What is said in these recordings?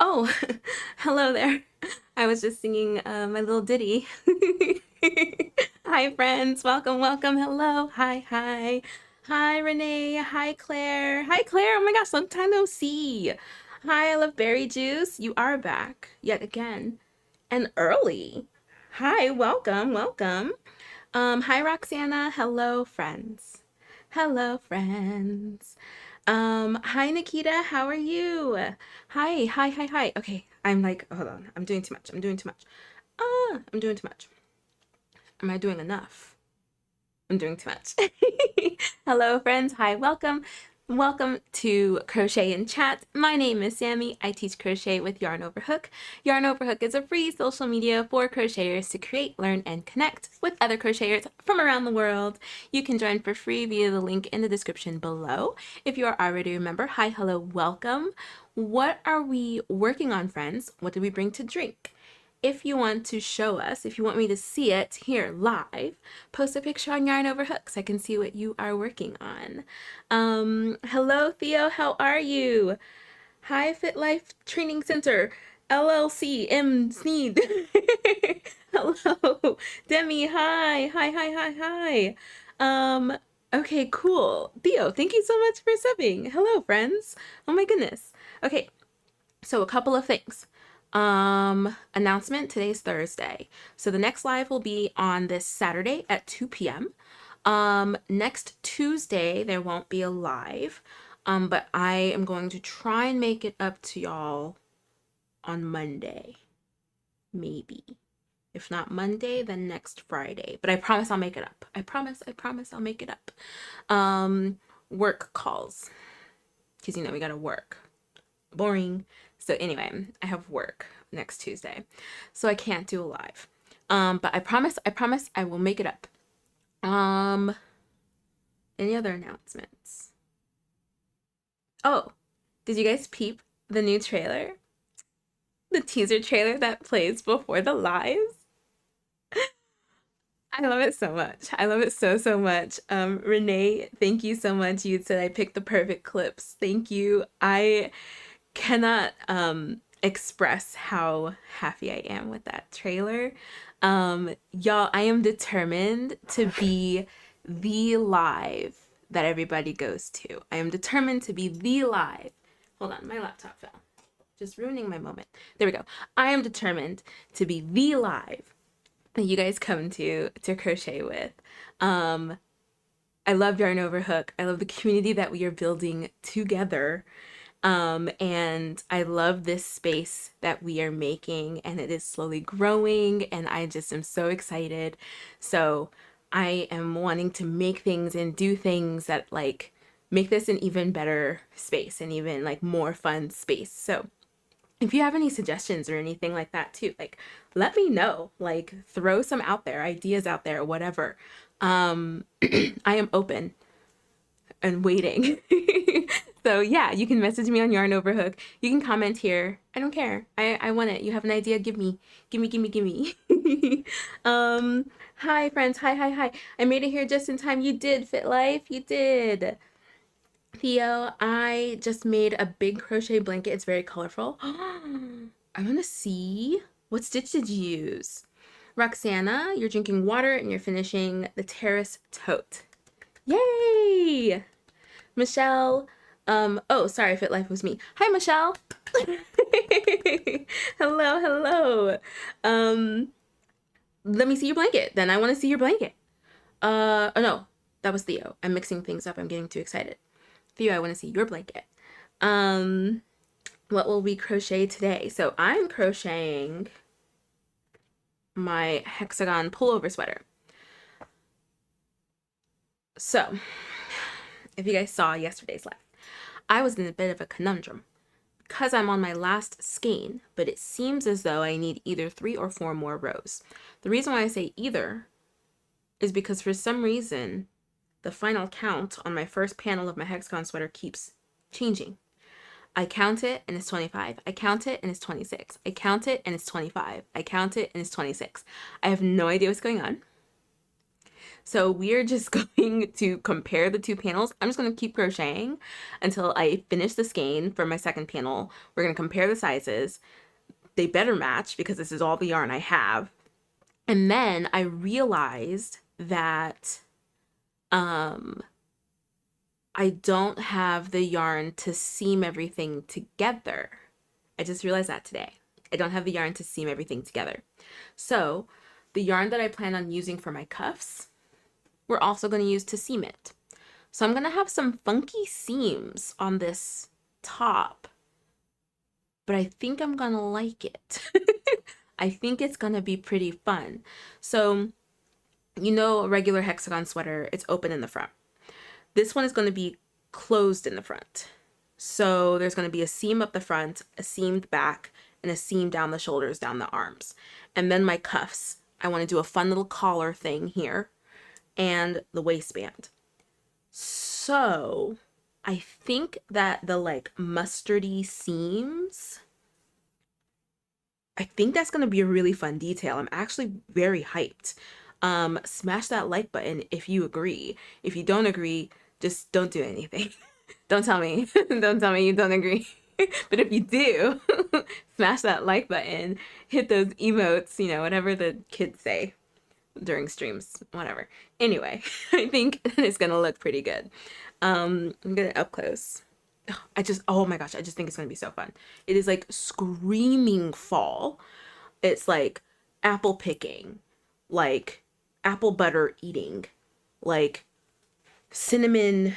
Oh, hello there. I was just singing my little ditty. Hi, friends. Welcome, welcome. Hello. Hi, hi. Hi, Renee. Hi, Claire. Hi, Claire. Oh my gosh, long time no see. Hi, I love berry juice. You are back yet again and early. Hi, welcome, welcome. Hi, Roxana. Hello, friends. Hello, friends. Hi, Nikita. How are you? Hi, hi, hi, hi. Okay, I'm like, hold on. I'm doing too much. I'm doing too much. I'm doing too much. Am I doing enough? I'm doing too much. Hello, friends. Hi, welcome. Welcome to Crochet and Chat. My name is Sammy. I teach crochet with Yarn Over Hook. Yarn Over Hook is a free social media for crocheters to create, learn, and connect with other crocheters from around the world. You can join for free via the link in the description below. If you are already a member, hi, hello, welcome. What are we working on, friends? What did we bring to drink? If you want to show us, if you want me to see it here live, post a picture on Yarn Over Hook so I can see what you are working on. Hello, Theo. How are you? Hi, Fit Life Training Center, LLC, M. Sneed. Hello, Demi. Hi, hi, hi, hi, hi. Okay, cool. Theo, thank you so much for subbing. Hello, friends. Oh my goodness. Okay, so a couple of things. Announcement, today's Thursday. So the next live will be on this Saturday at 2 p.m. Next Tuesday, there won't be a live. But I am going to try and make it up to y'all on Monday. Maybe. If not Monday, then next Friday. But I promise I'll make it up. I promise I'll make it up. Work calls. Because we gotta work. Boring. So anyway, I have work next Tuesday. So I can't do a live. But I promise I will make it up. Any other announcements? Oh, did you guys peep the new trailer? The teaser trailer that plays before the lives? I love it so much. I love it so, so much. Renee, thank you so much. You said I picked the perfect clips. Thank you. I cannot express how happy I am with that trailer. Y'all, I am determined to be the live that everybody goes to. I am determined to be the live. Hold on, my laptop fell. Just ruining my moment. There we go. I am determined to be the live that you guys come to crochet with. I love Yarn Over Hook. I love the community that we are building together. And I love this space that we are making, and it is slowly growing, and I just am so excited. So I am wanting to make things and do things that like make this an even better space and even like more fun space. So if you have any suggestions or anything like that too, like let me know, like throw some out there, ideas out there, whatever. I am open and waiting. So yeah, you can message me on Yarn Over Hook. You can comment here. I don't care. I want it. You have an idea? Give me. Give me, give me, give me. Hi friends. Hi, hi, hi. I made it here just in time. You did, Fit Life. You did. Theo, I just made a big crochet blanket. It's very colorful. I want to see. What stitch did you use? Roxana, you're drinking water and you're finishing the terrace tote. Yay! Michelle, oh, sorry, Fit Life was me. Hi, Michelle. Hello, hello. Let me see your blanket. Then I want to see your blanket. Oh no, that was Theo. I'm mixing things up. I'm getting too excited. Theo, I want to see your blanket. What will we crochet today? So I'm crocheting my hexagon pullover sweater. So, if you guys saw yesterday's live, I was in a bit of a conundrum because I'm on my last skein, but it seems as though I need either 3 or 4 more rows. The reason why I say either is because for some reason, the final count on my first panel of my hexagon sweater keeps changing. I count it and it's 25. I count it and it's 26. I count it and it's 25. I count it and it's 26. I have no idea what's going on. So we are just going to compare the two panels. I'm just going to keep crocheting until I finish the skein for my second panel. We're going to compare the sizes. They better match because this is all the yarn I have. And then I realized that I don't have the yarn to seam everything together. I just realized that today. I don't have the yarn to seam everything together. So the yarn that I plan on using for my cuffs, we're also going to use to seam it. So I'm going to have some funky seams on this top, but I think I'm going to like it. I think it's going to be pretty fun. So, you know, a regular hexagon sweater, it's open in the front. This one is going to be closed in the front. So there's going to be a seam up the front, a seamed back, and a seam down the shoulders, down the arms. And then my cuffs, I want to do a fun little collar thing here and the waistband. So I think that the like mustardy seams, I think that's going to be a really fun detail. I'm actually very hyped. Smash that like button if you agree. If you don't agree, just don't do anything. Don't tell me. Don't tell me you don't agree. But if you do, smash that like button, hit those emotes, you know, whatever the kids say during streams, whatever. Anyway, I think it's gonna look pretty good. I'm gonna up close. Oh my gosh, I just think it's gonna be so fun. It is like screaming fall. It's like apple picking, like apple butter eating, like cinnamon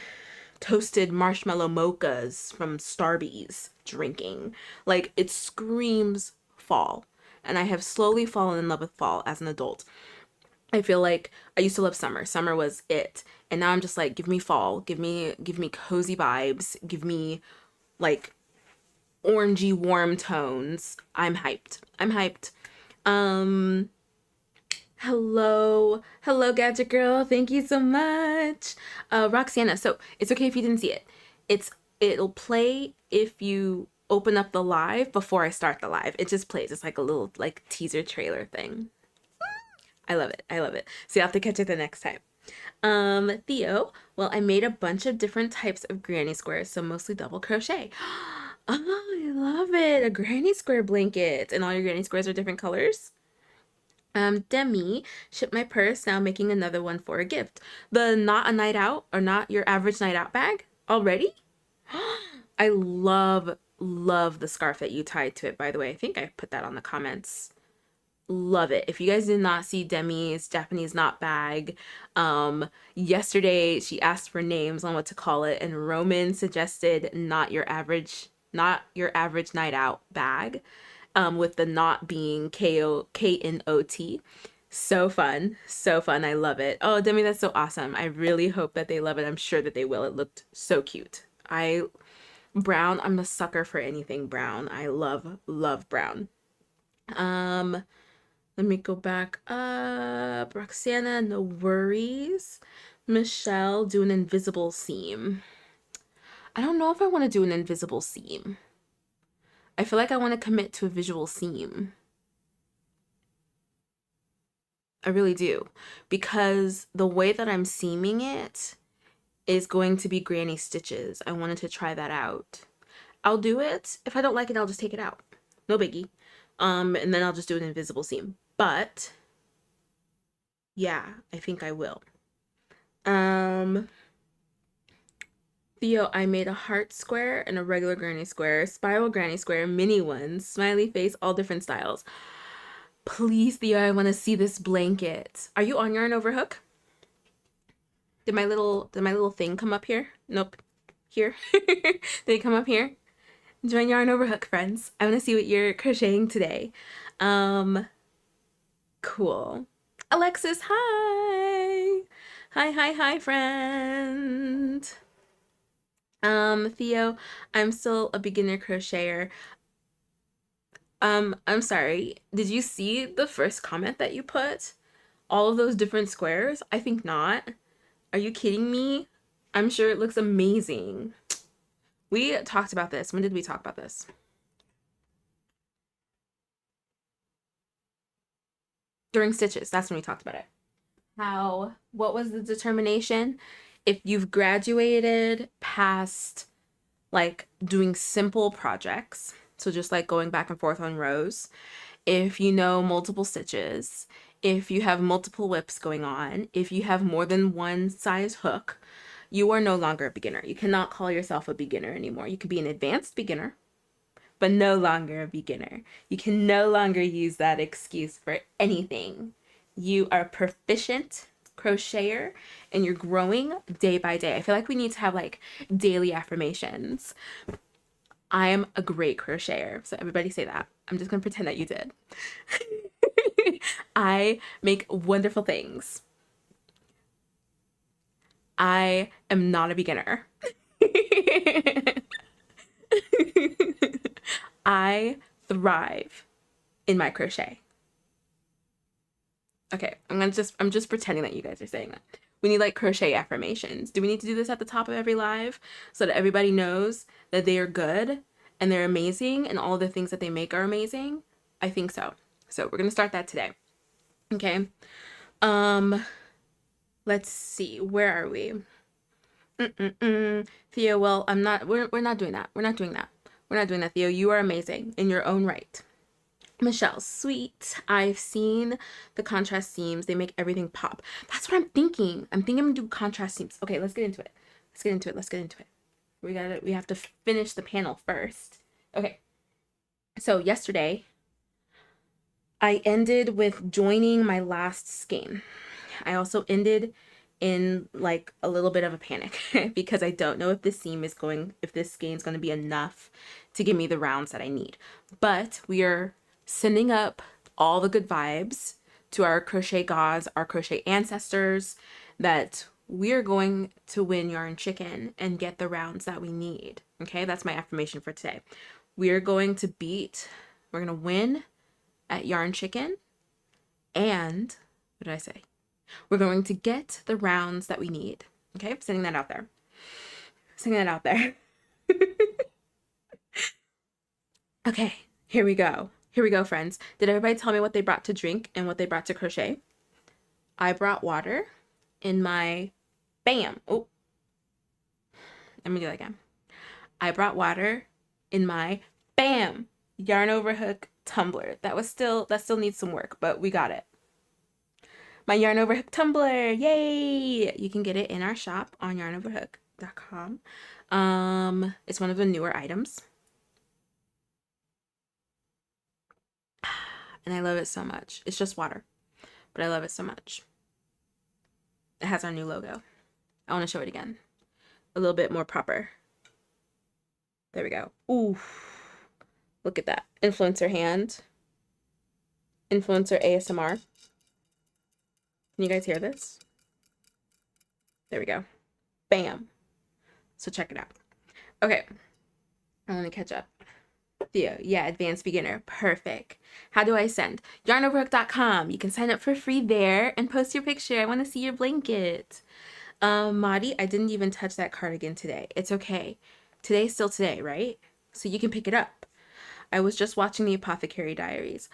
toasted marshmallow mochas from Starbucks drinking. Like it screams fall. And I have slowly fallen in love with fall as an adult. I feel like I used to love summer. Summer was it. And now I'm just like, give me fall, give me cozy vibes, give me like orangey warm tones. I'm hyped. I'm hyped. Hello, Gadget Girl. Thank you so much. Roxana, so it's okay if you didn't see it. It'll play if you open up the live before I start the live. It just plays. It's like a little like teaser trailer thing. I love it. I love it. So you'll have to catch it the next time. Theo, well, I made a bunch of different types of granny squares, so mostly double crochet. Oh, I love it. A granny square blanket. And all your granny squares are different colors? Demi shipped my purse, now making another one for a gift. The not a night out or not your average night out bag already? I love the scarf that you tied to it, by the way. I think I put that on the comments. Love it. If you guys did not see Demi's Japanese knot bag, yesterday she asked for names on what to call it, and Roman suggested not your average night out bag, with the knot being KNOT. So fun. So fun. I love it. Oh, Demi, that's so awesome. I really hope that they love it. I'm sure that they will. It looked so cute. Brown, I'm a sucker for anything brown. I love brown. Let me go back up. Roxana, no worries. Michelle, do an invisible seam. I don't know if I want to do an invisible seam. I feel like I want to commit to a visual seam. I really do. Because the way that I'm seaming it is going to be granny stitches. I wanted to try that out. I'll do it. If I don't like it, I'll just take it out. No biggie. And then I'll just do an invisible seam. But yeah, I think I will. Theo, I made a heart square and a regular granny square, spiral granny square, mini ones, smiley face, all different styles. Please, Theo, I want to see this blanket. Are you on yarn over hook? Did my little thing come up here? Nope. Here. Did it come up here? Join yarn over hook, friends. I want to see what you're crocheting today. Cool. Alexis, hi. Hi, friend. Theo, I'm still a beginner crocheter. I'm sorry. Did you see the first comment that you put? All of those different squares? I think not. Are you kidding me? I'm sure it looks amazing. We talked about this. When did we talk about this? During stitches. That's when we talked about it. what was the determination? If you've graduated past like doing simple projects, so just like going back and forth on rows, if you know multiple stitches, if you have multiple whips going on, if you have more than one size hook, you are no longer a beginner. You cannot call yourself a beginner anymore. You could be an advanced beginner, but no longer a beginner. You can no longer use that excuse for anything. You are a proficient crocheter and you're growing day by day. I feel like we need to have like daily affirmations. I am a great crocheter. So everybody say that. I'm just gonna pretend that you did. I make wonderful things. I am not a beginner. I thrive in my crochet. Okay, I'm just pretending that you guys are saying that. We need like crochet affirmations. Do we need to do this at the top of every live so that everybody knows that they are good and they're amazing and all the things that they make are amazing? I think so. So we're gonna start that today. Okay. Um, let's see. Where are we? Theo, well, we're not doing that. We're not doing that. We're not doing that, Theo. You are amazing in your own right. Michelle, sweet. I've seen the contrast seams. They make everything pop. That's what I'm thinking. I'm thinking I'm gonna do contrast seams. Okay, let's get into it. Let's get into it. Let's get into it. We have to finish the panel first. Okay. So yesterday, I ended with joining my last skein. I also ended in like a little bit of a panic because I don't know if this skein is going to be enough to give me the rounds that I need. But we are sending up all the good vibes to our crochet gods, our crochet ancestors, that we're going to win Yarn Chicken and get the rounds that we need. Okay, that's my affirmation for today. We're going to win at Yarn Chicken, and what did I say? We're going to get the rounds that we need. Okay, sending that out there. Sending that out there. Okay, here we go. Here we go, friends. Did everybody tell me what they brought to drink and what they brought to crochet? I brought water in my bam. Oh, let me do that again. I brought water in my bam yarn over hook tumbler. That still needs some work, but we got it. My yarn over hook tumbler, yay! You can get it in our shop on yarnoverhook.com. It's one of the newer items. And I love it so much. It's just water, but I love it so much. It has our new logo. I want to show it again. A little bit more proper. There we go. Ooh, look at that. Influencer hand. Influencer ASMR. Can you guys hear this? There we go. Bam. So check it out. Okay. I want to catch up. Theo, yeah, advanced beginner. Perfect. How do I send? Yarnoverhook.com. You can sign up for free there and post your picture. I want to see your blanket. Madi, I didn't even touch that cardigan today. It's okay. Today's still today, right? So you can pick it up. I was just watching the Apothecary Diaries.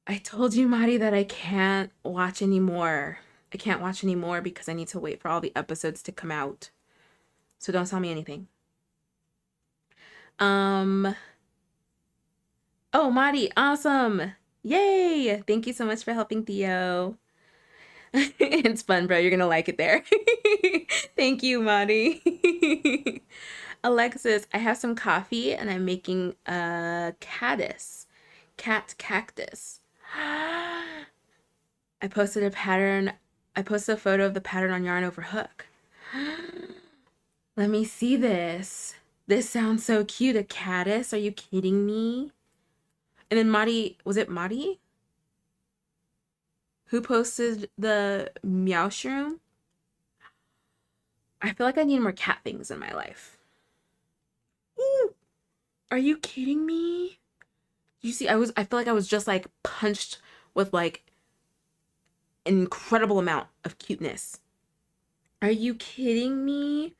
I told you, Madi, that I can't watch anymore. I can't watch anymore because I need to wait for all the episodes to come out. So don't tell me anything. Oh, Madi, awesome. Yay. Thank you so much for helping, Theo. It's fun, bro. You're gonna like it there. Thank you, Madi. Alexis, I have some coffee and I'm making a cat cactus. I posted a photo of the pattern on Yarn Over Hook. Let me see this. This sounds so cute. A caddis? Are you kidding me? And then Madi, was it Madi? Who posted the meow shroom? I feel like I need more cat things in my life. Ooh, are you kidding me? You see, I feel like I was just like punched with like an incredible amount of cuteness. Are you kidding me?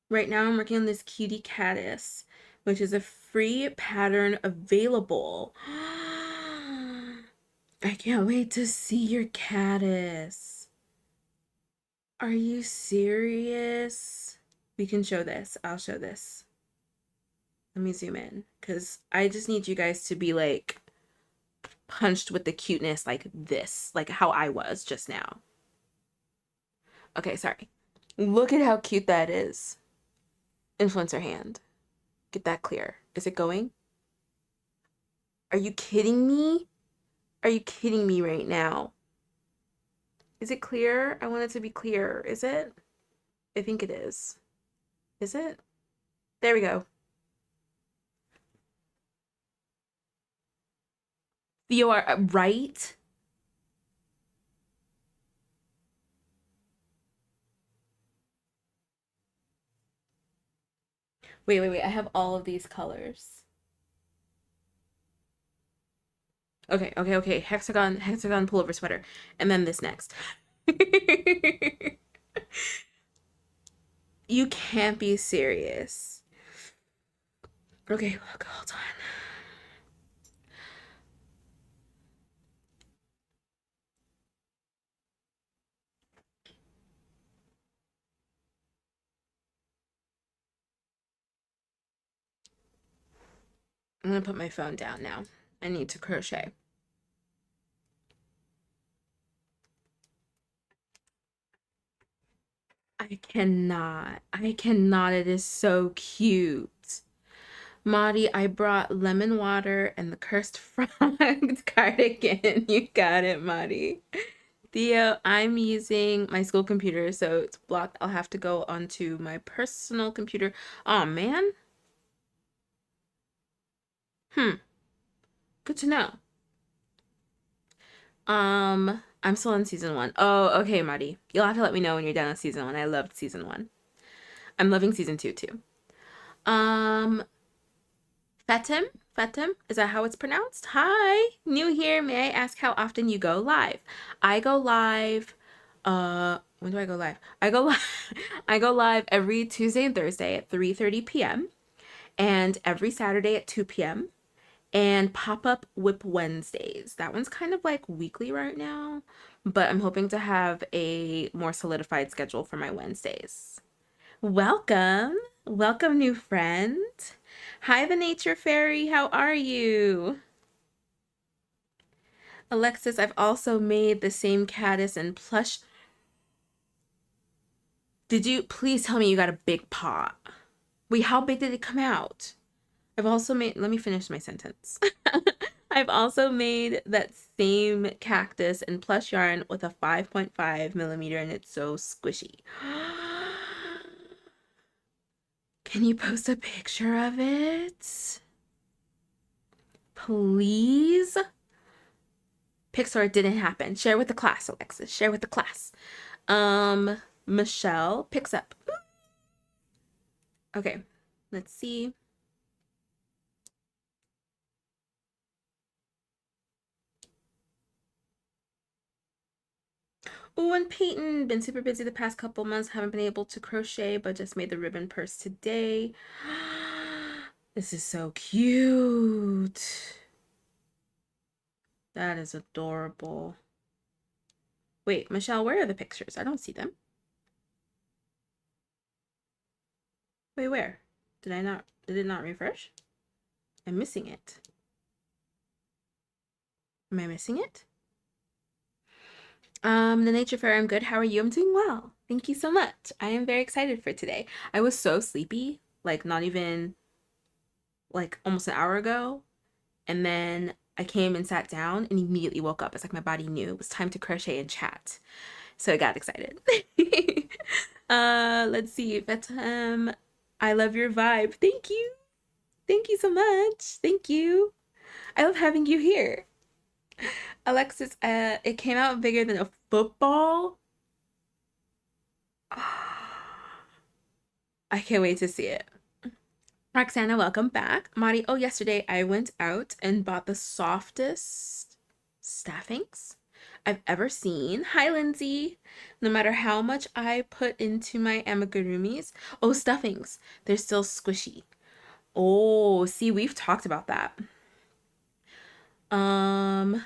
Right now I'm working on this cutie caddis, which is a free pattern available. I can't wait to see your caddis. Are you serious? We can show this. I'll show this. Let me zoom in because I just need you guys to be like punched with the cuteness like this, like how I was just now. Okay, sorry. Look at how cute that is. Influencer hand. Get that clear. Is it going? Are you kidding me? Are you kidding me right now? Is it clear? I want it to be clear. Is it? I think it is. Is it? There we go. You are right. Wait. I have all of these colors. Okay. Hexagon pullover sweater. And then this next. You can't be serious. Okay, look, hold on. I'm gonna put my phone down now. I need to crochet. I cannot. It is so cute. Maudie, I brought lemon water and the cursed frog cardigan. You got it, Maudie. Theo, I'm using my school computer, so it's blocked. I'll have to go onto my personal computer. Oh, man. Good to know. I'm still in season 1. Oh, okay, Maudie. You'll have to let me know when you're done with season 1. I loved season 1. I'm loving season 2 too. Um, Fetim, is that how it's pronounced? Hi, new here. May I ask how often you go live? I go live, when do I go live? I go live, I go live every Tuesday and Thursday at 3:30 p.m. and every Saturday at 2 p.m. and pop-up whip Wednesdays. That one's kind of like weekly right now, but I'm hoping to have a more solidified schedule for my Wednesdays. Welcome. Welcome, new friend. Hi, the nature fairy. How are you? Alexis, I've also made the same caddis and plush. Did you please tell me you got a big pot? Wait, how big did it come out? I've also made, let me finish my sentence. I've also made that same cactus and plush yarn with a 5.5 millimeter and it's so squishy. Can you post a picture of it? Please? Pixar, it didn't happen. Share with the class, Alexis. Share with the class. Michelle picks up. Okay, let's see. Oh, and Peyton, been super busy the past couple months. Haven't been able to crochet, but just made the ribbon purse today. This is so cute. That is adorable. Wait, Michelle, where are the pictures? I don't see them. Wait, where? Did it not refresh? I'm missing it. Am I missing it? The Nature Fair, I'm good. How are you? I'm doing well. Thank you so much. I am very excited for today. I was so sleepy, like not even like almost an hour ago. And then I came and sat down and immediately woke up. It's like my body knew it was time to crochet and chat. So I got excited. Let's see. Fatem, I love your vibe. Thank you. Thank you so much. Thank you. I love having you here. Alexis, it came out bigger than a football. I can't wait to see it. Roxana, welcome back. Mari, oh, yesterday I went out and bought the softest staffings I've ever seen. Hi, Lindsay. No matter how much I put into my amigurumis, oh, stuffings, they're still squishy. Oh, see, we've talked about that. Um,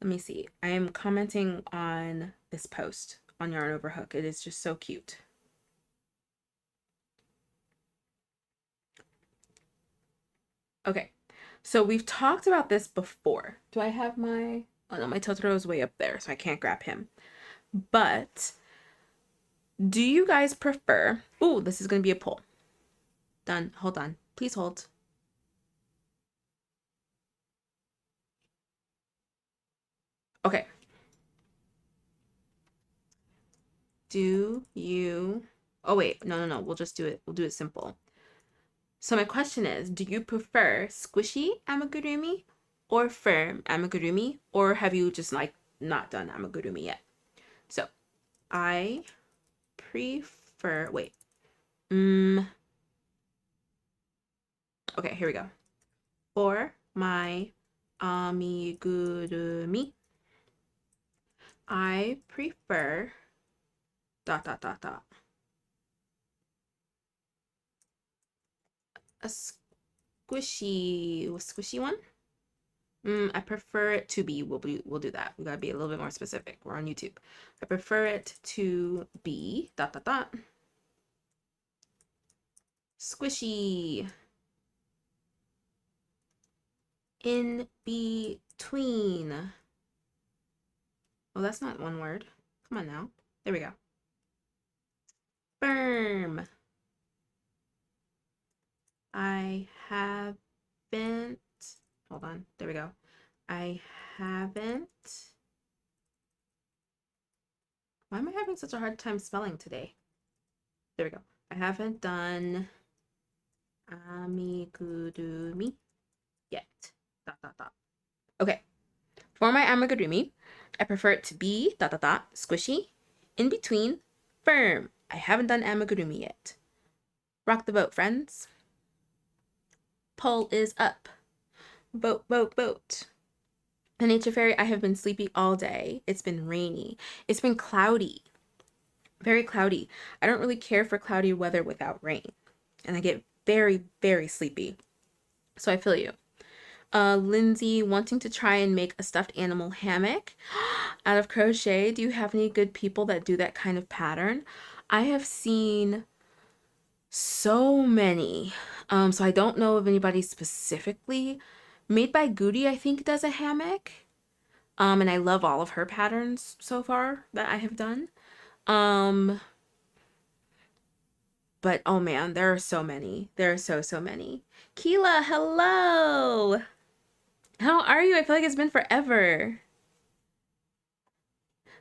Let me see. I am commenting on this post on Yarn Overhook. It is just so cute. Okay, so we've talked about this before. Do I have my... Oh no, my Totoro is way up there, so I can't grab him. But do you guys prefer... Oh, this is going to be a poll. Done. Hold on. Please hold. Okay. Do you... Oh, wait. No. We'll just do it. We'll do it simple. So my question is, do you prefer squishy amigurumi or firm amigurumi? Or have you just like not done amigurumi yet? So I prefer... Wait. Okay, here we go. For my amigurumi, I prefer ... a squishy one. I prefer it to be, we'll do that. We gotta be a little bit more specific. We're on YouTube. I prefer it to be ... squishy. In between. Oh, that's not one word. Come on now. There we go. Firm. I haven't... Hold on. There we go. I haven't... Why am I having such a hard time spelling today? There we go. I haven't done amigurumi yet. ... Okay. For my amigurumi, I prefer it to be ... squishy, in between, firm. I haven't done amigurumi yet. Rock the vote, friends. Poll is up. Vote, vote, vote. The Nature Fairy, I have been sleepy all day. It's been rainy. It's been cloudy. Very cloudy. I don't really care for cloudy weather without rain. And I get very, very sleepy. So I feel you. Lindsay wanting to try and make a stuffed animal hammock out of crochet. Do you have any good people that do that kind of pattern? I have seen so many. So I don't know of anybody specifically. Made by Goody, I think, does a hammock. And I love all of her patterns so far that I have done. But oh man, there are so many. There are so many. Keela, hello! How are you? I feel like it's been forever.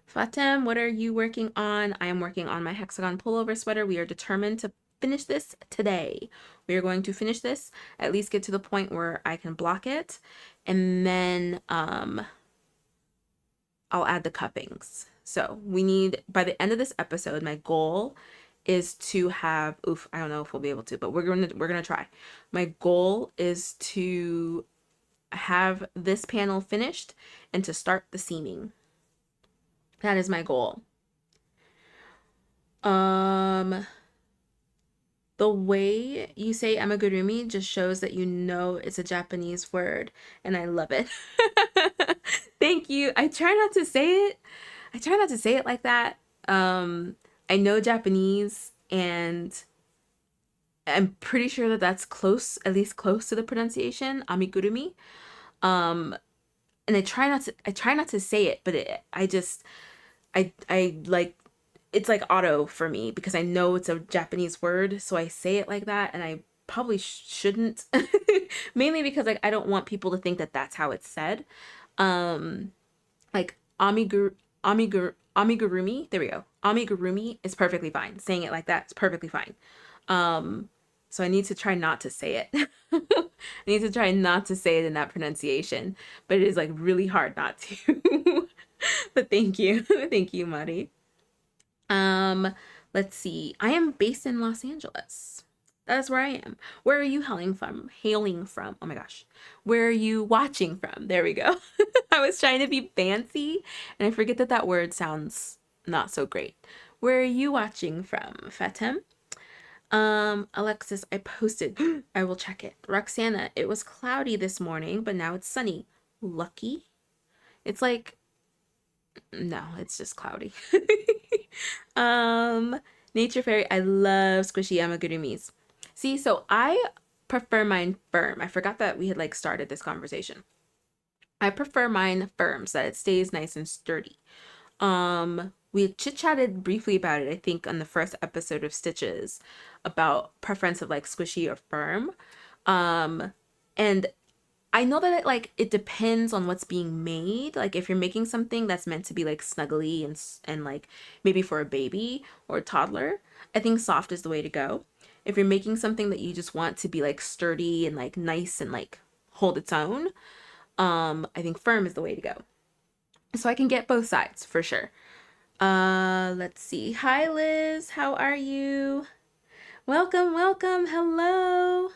Fatem, what are you working on? I am working on my hexagon pullover sweater. We are determined to finish this today. We are going to finish this, at least get to the point where I can block it, and then I'll add the cuppings. So we need, by the end of this episode, my goal is to have, I don't know if we'll be able to, but we're gonna try. My goal is to have this panel finished and to start the seaming. That is my goal. The way you say amigurumi just shows that you know it's a Japanese word, and I love it. Thank you. I try not to say it. I try not to say it like that. I know Japanese, and I'm pretty sure that that's close, at least close to the pronunciation, amigurumi. And I try not to say it, but I like, it's like auto for me because I know it's a Japanese word, so I say it like that, and I probably shouldn't. Mainly because like I don't want people to think that that's how it's said. Like amigurumi, there we go. Amigurumi is perfectly fine. Saying it like that is perfectly fine. So I need to try not to say it. I need to try not to say it in that pronunciation, but it is like really hard not to. But thank you. Thank you, Mari. Let's see. I am based in Los Angeles. That's where I am. Where are you hailing from? Oh my gosh. Where are you watching from? There we go. I was trying to be fancy and I forget that that word sounds not so great. Where are you watching from, Fatem? Alexis, I posted. I will check it. Roxana, it was cloudy this morning, but now it's sunny. Lucky. It's like, no, it's just cloudy. um, Nature Fairy, I love squishy amigurumis. See, so I prefer mine firm. I forgot that we had like started this conversation. I prefer mine firm so that it stays nice and sturdy. We chit-chatted briefly about it, I think, on the first episode of Stitches about preference of like squishy or firm. And I know that it depends on what's being made. Like if you're making something that's meant to be like snuggly and like maybe for a baby or a toddler, I think soft is the way to go. If you're making something that you just want to be like sturdy and like nice and like hold its own, I think firm is the way to go. So I can get both sides for sure. Let's see. Hi Liz, how are you? Welcome, welcome. Hello.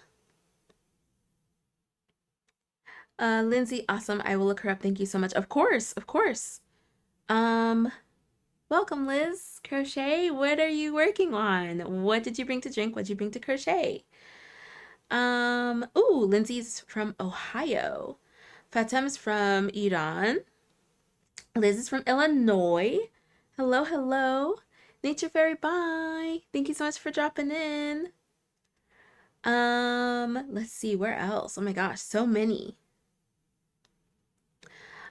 Lindsay, awesome. I will look her up. Thank you so much. Of course, of course. Um, Welcome, Liz. Crochet, what are you working on? What did you bring to drink? What did you bring to crochet? Ooh, Lindsay's from Ohio. Fatem's from Iran. Liz is from Illinois. Hello, hello. Nature Fairy, bye. Thank you so much for dropping in. Let's see, where else? Oh my gosh, so many.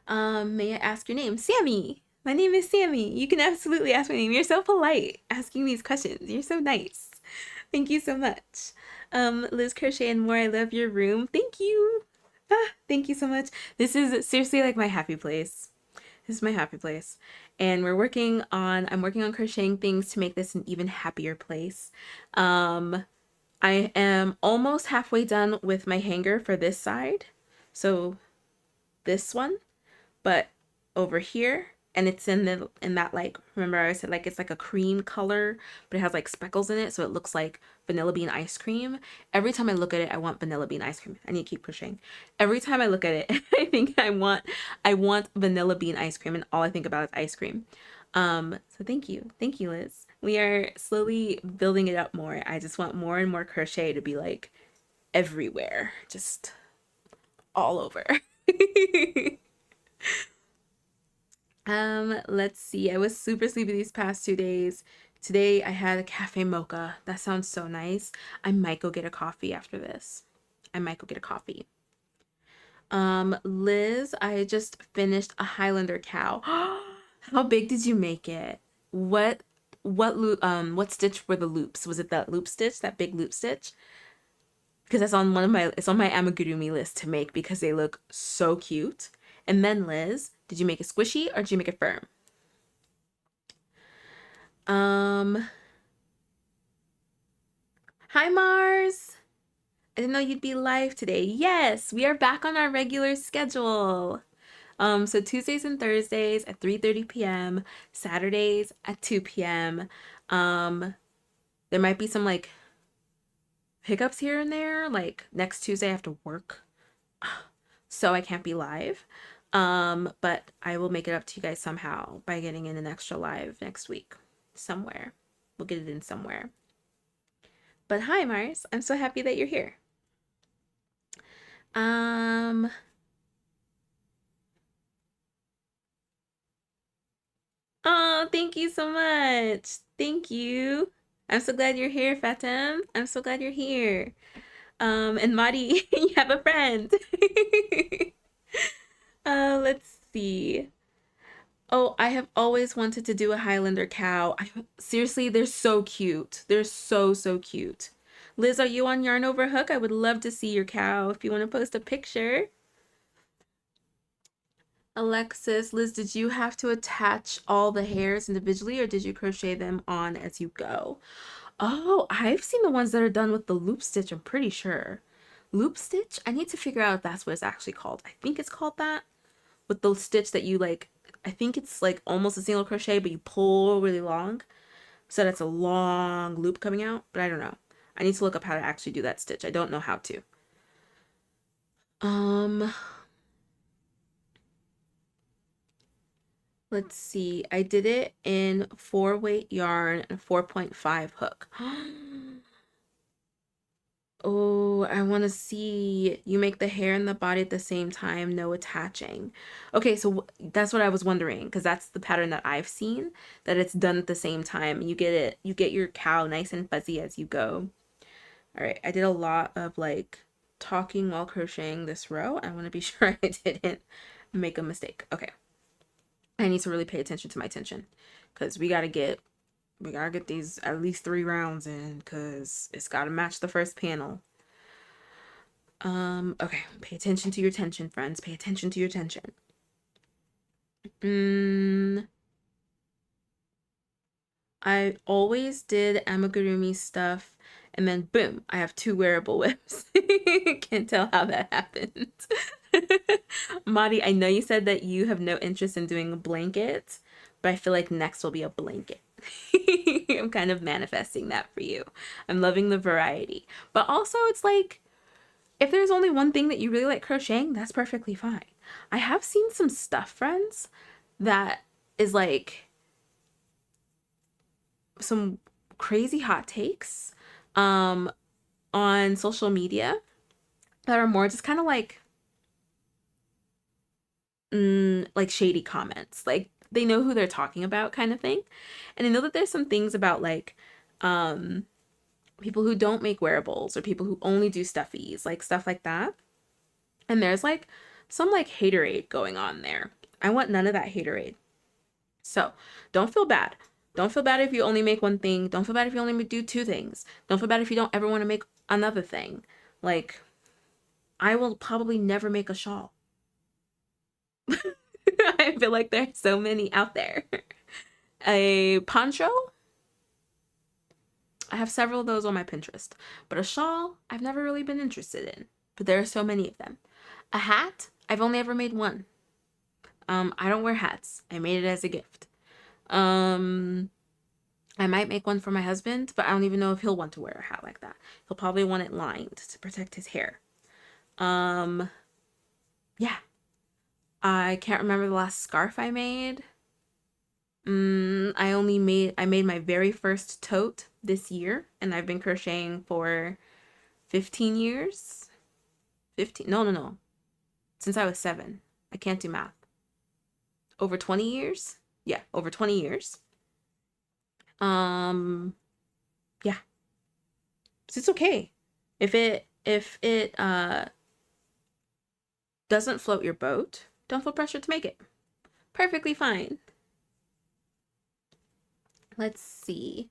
May I ask your name? Sammy. My name is Sammy. You can absolutely ask my name. You're so polite asking these questions. You're so nice. Thank you so much. Liz Crochet and More, I love your room. Thank you. Thank you so much. This is seriously like my happy place. This is my happy place. And I'm working on crocheting things to make this an even happier place. I am almost halfway done with my hanger for this side. So this one, but over here, and it's in that like, remember I said like it's like a cream color, but it has like speckles in it, so it looks like vanilla bean ice cream. Every time I look at it, I want vanilla bean ice cream. I need to keep crocheting. Every time I look at it, I think I want vanilla bean ice cream, and all I think about is ice cream. So thank you, Liz. We are slowly building it up more. I just want more and more crochet to be like everywhere, just all over. Let's see. I was super sleepy these past 2 days. Today I had a cafe mocha. That sounds so nice. I might go get a coffee after this. I might go get a coffee. Liz, I just finished a Highlander cow. How big did you make it? What stitch were the loops? Was it that loop stitch, that big loop stitch? Because it's on my amigurumi list to make because they look so cute. And then Liz, did you make it squishy or did you make it firm? Hi Mars. I didn't know you'd be live today. Yes, we are back on our regular schedule. So Tuesdays and Thursdays at 3:30 p.m., Saturdays at 2 p.m. There might be some like hiccups here and there, like next Tuesday I have to work, so I can't be live. But I will make it up to you guys somehow by getting in an extra live next week somewhere. We'll get it in somewhere. But hi Mars, I'm so happy that you're here. Oh, thank you so much. Thank you. I'm so glad you're here, Fatem. I'm so glad you're here. And Madi, you have a friend. Let's see. Oh, I have always wanted to do a Highlander cow. Seriously, they're so cute. They're so, so cute. Liz, are you on Yarn Over Hook? I would love to see your cow if you want to post a picture. Alexis, Liz, did you have to attach all the hairs individually or did you crochet them on as you go? Oh, I've seen the ones that are done with the loop stitch, I'm pretty sure. Loop stitch? I need to figure out if that's what it's actually called. I think it's called that. With the stitch that you like, I think it's like almost a single crochet, but you pull really long. So that's a long loop coming out, but I don't know. I need to look up how to actually do that stitch. I don't know how to. Let's see. I did it in 4-weight yarn and 4.5 hook. Oh, I want to see you make the hair and the body at the same time, no attaching. Okay, so that's what I was wondering, because that's the pattern that I've seen, that it's done at the same time. You get your cow nice and fuzzy as you go. All right, I did a lot of like talking while crocheting this row. I want to be sure I didn't make a mistake. Okay. I need to really pay attention to my tension, because we gotta get these at least 3 rounds in, because it's gotta match the first panel. Okay, pay attention to your tension, friends. Pay attention to your tension. I always did amigurumi stuff, and then boom, I have 2 wearable whips. Can't tell how that happened. Madi, I know you said that you have no interest in doing a blanket, but I feel like next will be a blanket. I'm kind of manifesting that for you. I'm loving the variety. But also, it's like, if there's only one thing that you really like crocheting, that's perfectly fine. I have seen some stuff, friends, that is like some crazy hot takes on social media that are more just kind of like shady comments. Like, they know who they're talking about, kind of thing. And I know that there's some things about like people who don't make wearables, or people who only do stuffies, like stuff like that. And there's like some like haterade going on there. I want none of that haterade. So don't feel bad. Don't feel bad if you only make one thing. Don't feel bad if you only do 2 things. Don't feel bad if you don't ever want to make another thing. Like, I will probably never make a shawl. I feel like there's so many out there. A poncho, I have several of those on my Pinterest. But a shawl, I've never really been interested in. But there are so many of them. A hat, I've only ever made one. I don't wear hats. I made it as a gift. I might make one for my husband, but I don't even know if he'll want to wear a hat like that. He'll probably want it lined to protect his hair. Yeah. I can't remember the last scarf I made. I made my very first tote this year, and I've been crocheting for 15 years. 15, no. Since I was 7. I can't do math. Over 20 years? Yeah, over 20 years. Yeah. So it's okay. If it doesn't float your boat, don't feel pressured to make it. Perfectly fine. Let's see.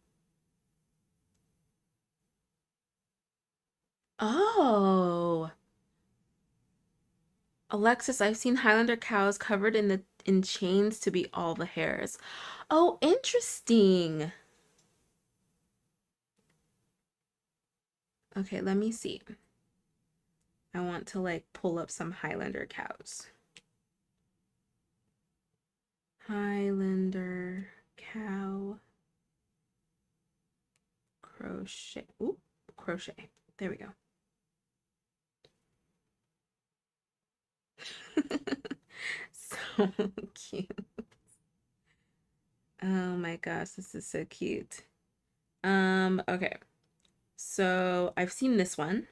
Oh, Alexis, I've seen Highlander cows covered in chains to be all the hairs. Oh, interesting. Okay, let me see. I want to like pull up some Highlander cows. Highlander cow crochet. Ooh, crochet. There we go. So cute. Oh my gosh, this is so cute. Okay. So I've seen this one.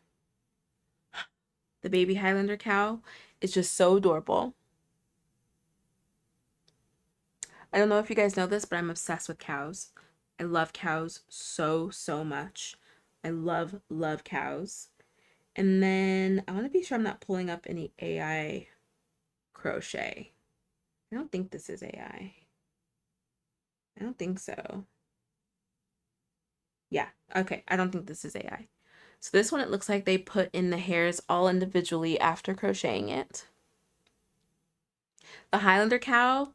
The baby Highlander cow is just so adorable. I don't know if you guys know this, but I'm obsessed with cows. I love cows so, so much. I love, love cows. And then I want to be sure I'm not pulling up any AI crochet. I don't think this is AI. I don't think so. Yeah, okay. I don't think this is AI. So this one, it looks like they put in the hairs all individually after crocheting it. The Highlander cow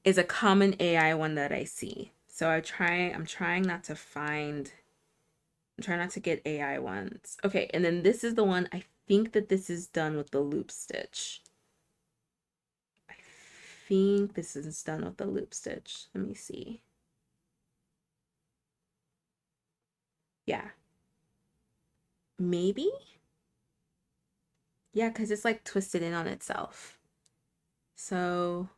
is a common AI one that I see. So I'm trying not to find, I'm trying not to get AI ones. Okay, and then this is the one, I think that this is done with the loop stitch. I think this is done with the loop stitch. Let me see. Yeah. Maybe? Yeah, because it's like twisted in on itself. So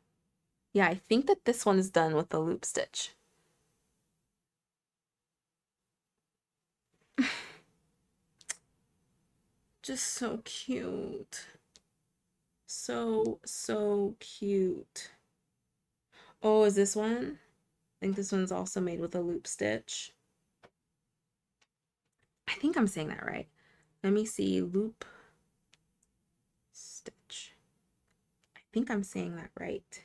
yeah, I think that this one is done with the loop stitch. just so cute. So, so cute. Oh, is this one? I think this one's also made with a loop stitch. I think I'm saying that right. Let me see. Loop stitch. I think I'm saying that right.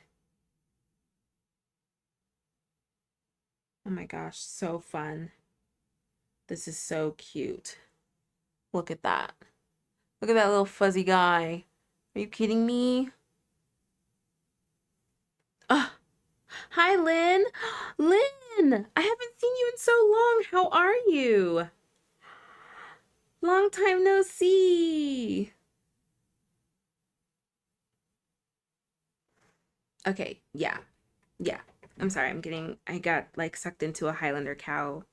Oh my gosh, so fun. This is so cute. Look at that. Look at that little fuzzy guy. Are you kidding me? Oh, hi, Lynn. Lynn, I haven't seen you in so long. How are you? Long time no see. Okay, yeah. Yeah. I'm sorry. I got like sucked into a Highlander cow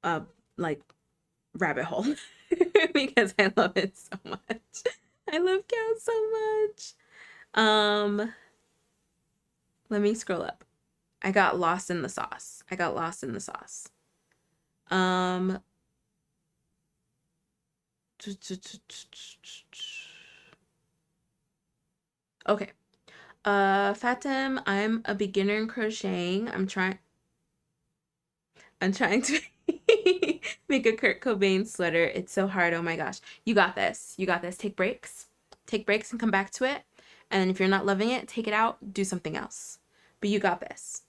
uh like rabbit hole because I love it so much. I love cows so much. Um, let me scroll up. I got lost in the sauce. I got lost in the sauce. Um, okay. Fatim, I'm a beginner in crocheting. I'm trying to make a Kurt Cobain sweater. It's so hard. Oh my gosh. You got this. You got this. Take breaks. Take breaks and come back to it. And if you're not loving it, take it out, do something else. But you got this.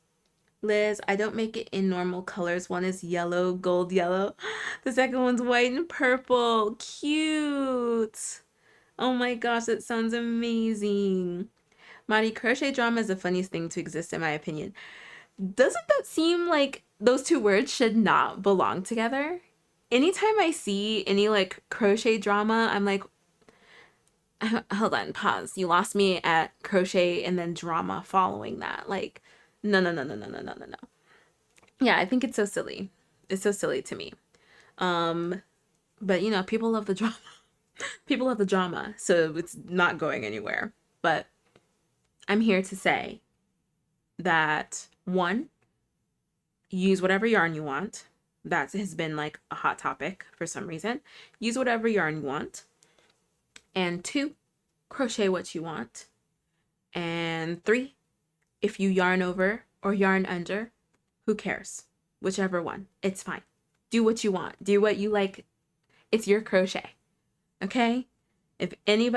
Liz, I don't make it in normal colors. One is yellow, gold yellow. The second one's white and purple. Cute. Oh my gosh, that sounds amazing. Mari, crochet drama is the funniest thing to exist in my opinion. Doesn't that seem like those two words should not belong together? Anytime I see any like crochet drama, I'm like, hold on, pause. You lost me at crochet and then drama following that. Like, no, no, no, no, no, no, no, no, no. Yeah, I think it's so silly. It's so silly to me. Um, but you know, people love the drama. People love the drama, so it's not going anywhere. But I'm here to say that one, use whatever yarn you want. That has been like a hot topic for some reason. Use whatever yarn you want. And two, crochet what you want. And three, if you yarn over or yarn under, who cares? Whichever one, it's fine. Do what you want. Do what you like. It's your crochet. Okay? If you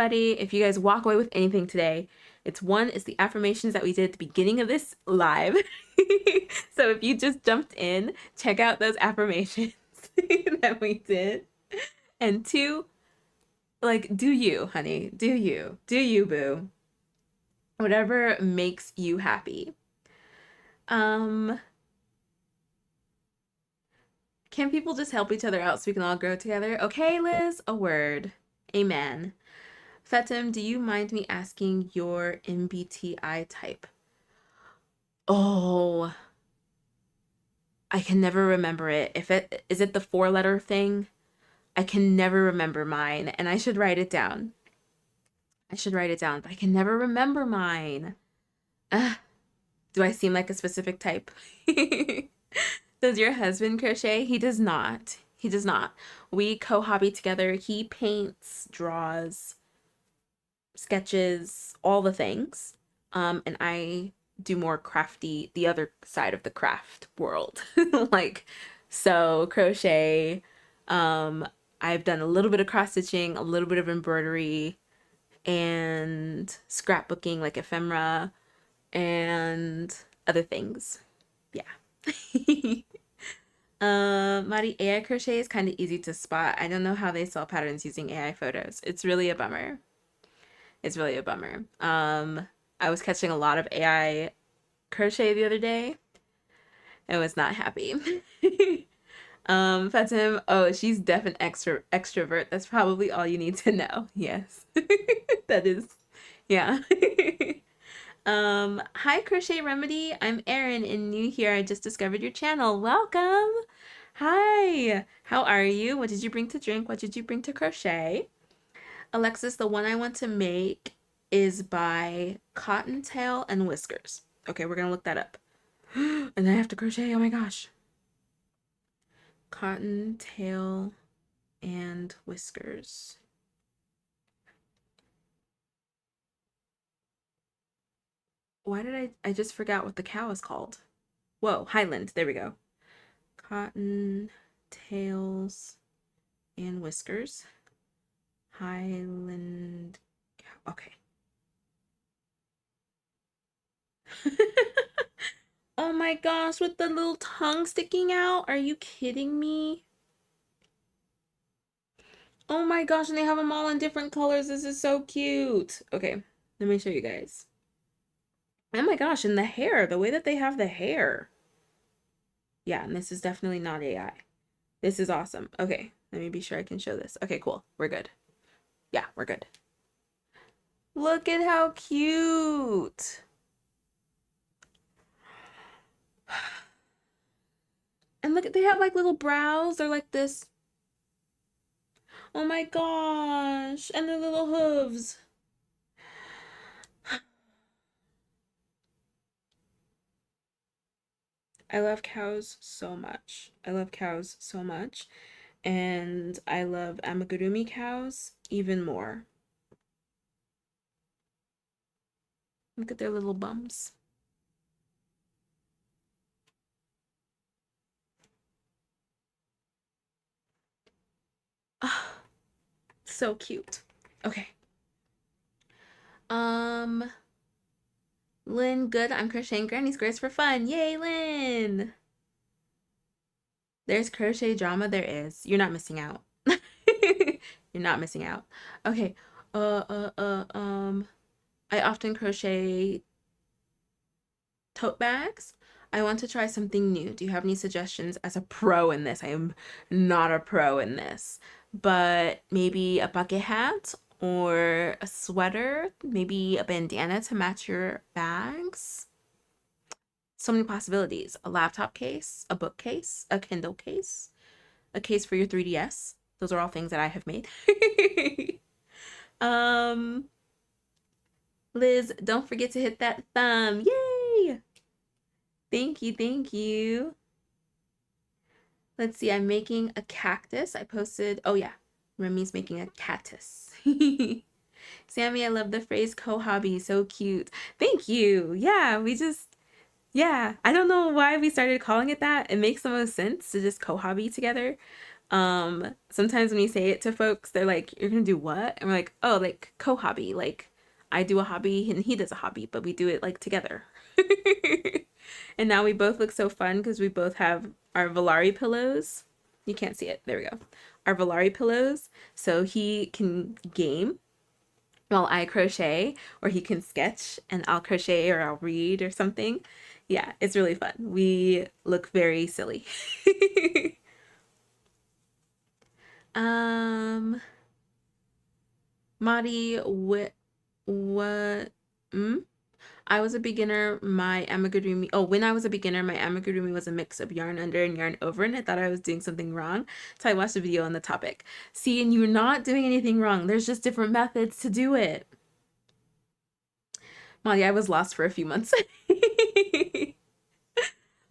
guys walk away with anything today, it's the affirmations that we did at the beginning of this live. So if you just jumped in, check out those affirmations that we did. And two, like, do you, honey. Do you. Do you, boo. Whatever makes you happy. Can people just help each other out so we can all grow together? Okay, Liz, a word. Amen. Fatim, do you mind me asking your MBTI type? Oh, I can never remember it. Is it the 4-letter thing? I can never remember mine, and I should write it down. I should write it down, but I can never remember mine. Do I seem like a specific type? Does your husband crochet? He does not. He does not. We co-hobby together. He paints, draws, sketches, all the things. And I do more crafty, the other side of the craft world. Like, so crochet. I've done a little bit of cross stitching, a little bit of embroidery, and scrapbooking, like ephemera, and other things. Yeah. Mari, AI crochet is kind of easy to spot. I don't know how they sell patterns using AI photos. It's really a bummer. It's really a bummer. I was catching a lot of AI crochet the other day and was not happy. Fatim, oh, she's definitely extrovert. That's probably all you need to know. Yes. That is, yeah. Hi Crochet Remedy. I'm Erin and new here. I just discovered your channel. Welcome. Hi. How are you? What did you bring to drink? What did you bring to crochet? Alexis, the one I want to make is by Cottontail and Whiskers. Okay, we're gonna look that up. And then I have to crochet. Oh my gosh. Cottontail and whiskers. Why did I just forgot what the cow is called. Whoa, Highland, there we go. Cotton, tails, and whiskers. Highland cow, okay. Oh my gosh, with the little tongue sticking out, are you kidding me? Oh my gosh, and they have them all in different colors. This is so cute. Okay, let me show you guys. Oh my gosh, and the hair, the way that they have the hair. Yeah, and this is definitely not AI. This is awesome. Okay, let me be sure I can show this. Okay, cool. We're good. Yeah, we're good. Look at how cute. And look, they have like little brows. They're like this. Oh my gosh. And the little hooves. I love cows so much. I love cows so much. And I love amigurumi cows even more. Look at their little bums. Ah, so cute. Okay. Lynn, good. I'm crocheting granny squares for fun. Yay, Lynn. There's crochet drama. There is. You're not missing out. You're not missing out. Okay. Uh, uh, uh, um, I often crochet tote bags. I want to try something new. Do you have any suggestions? As a pro in this, I am not a pro in this, but maybe a bucket hat or a sweater, maybe a bandana to match your bags. So many possibilities. A laptop case, a bookcase, a Kindle case, a case for your 3DS. Those are all things that I have made. um, Liz, don't forget to hit that thumb. Yay! Thank you, thank you. Let's see, I'm making a cactus. I posted, oh yeah, Remy's making a cactus. Sammy, I love the phrase co-hobby, so cute. Thank you. Yeah, yeah, I don't know why we started calling it that. It makes the most sense to just co-hobby together. Sometimes when we say it to folks, they're like, "You're gonna do what?" And we're like, "Oh, like co-hobby. Like I do a hobby and he does a hobby, but we do it like together." And now we both look so fun because we both have our Volari pillows. You can't see it. There we go. Our Volari pillows. So he can game while I crochet, or he can sketch and I'll crochet or I'll read or something. Yeah, it's really fun. We look very silly. um, Madi, what, mm? I was a beginner, my amigurumi, oh, when I was a beginner, my amigurumi was a mix of yarn under and yarn over, and I thought I was doing something wrong. So I watched a video on the topic. See, and you're not doing anything wrong. There's just different methods to do it. Molly, I was lost for a few months.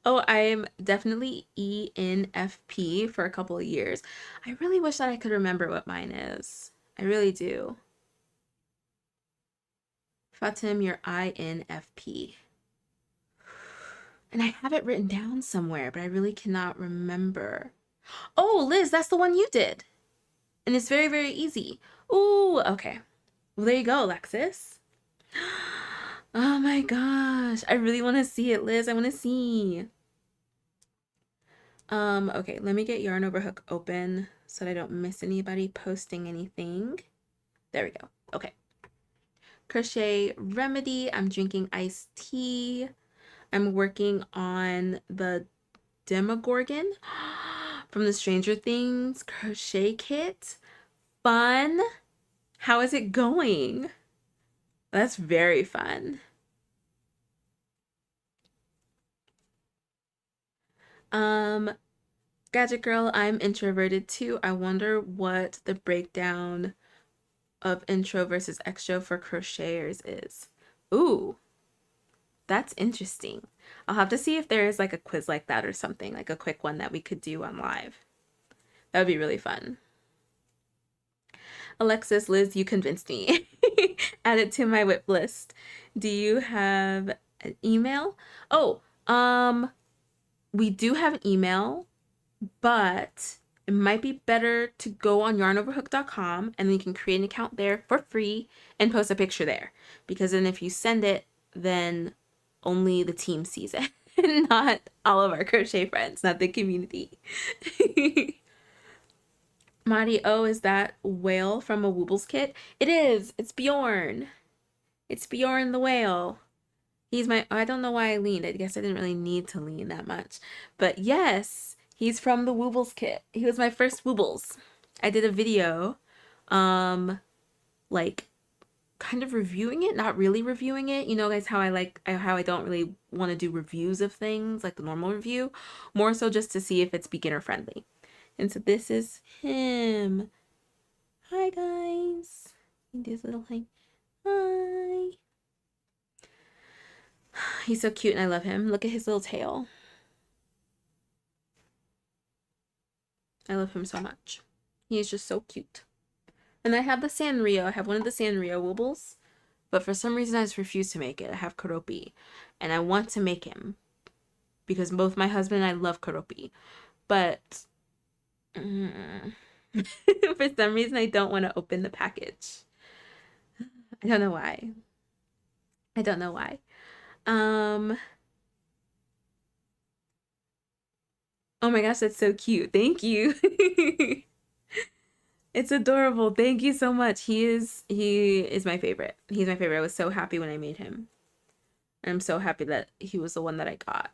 Oh, I'm definitely ENFP for a couple of years. I really wish that I could remember what mine is. I really do. Fatim, you're INFP. And I have it written down somewhere, but I really cannot remember. Oh, Liz, that's the one you did. And it's very, very easy. Ooh, okay. Well, there you go, Alexis. Oh my gosh. I really want to see it, Liz. I want to see. Okay, let me get Yarn Over Hook open so that I don't miss anybody posting anything. There we go. Okay. Crochet Remedy. I'm drinking iced tea. I'm working on the Demogorgon from the Stranger Things crochet kit. Fun. How is it going? That's very fun. Gadget Girl, I'm introverted too. I wonder what the breakdown of intro versus extro for crocheters is. Ooh, that's interesting. I'll have to see if there is like a quiz like that or something, like a quick one that we could do on live. That would be really fun. Alexis, Liz, you convinced me. Add it to my whip list. Do you have an email? Oh, we do have an email, but it might be better to go on yarnoverhook.com and then you can create an account there for free and post a picture there. Because then if you send it, then only the team sees it, not all of our crochet friends, not the community. Madi, oh, is that whale from a Woobles kit? It is. It's Bjorn. It's Bjorn the whale. He's my, I don't know why I leaned. I guess I didn't really need to lean that much. But yes, he's from the Woobles kit. He was my first Woobles. I did a video, like kind of reviewing it, not really reviewing it. You know, guys, how I don't really want to do reviews of things like the normal review, more so just to see if it's beginner friendly. And so this is him. Hi guys. He does a little thing. Hi. He's so cute and I love him. Look at his little tail. I love him so much. He is just so cute. And I have the Sanrio. I have one of the Sanrio Woobles. But for some reason I just refuse to make it. I have Karopi. And I want to make him. Because both my husband and I love Karopi. But for some reason I don't want to open the package. I don't know why. I don't know why. Oh my gosh, that's so cute. Thank you. It's adorable. Thank you so much. He is my favorite. He's my favorite. I was so happy when I made him. And I'm so happy that he was the one that I got.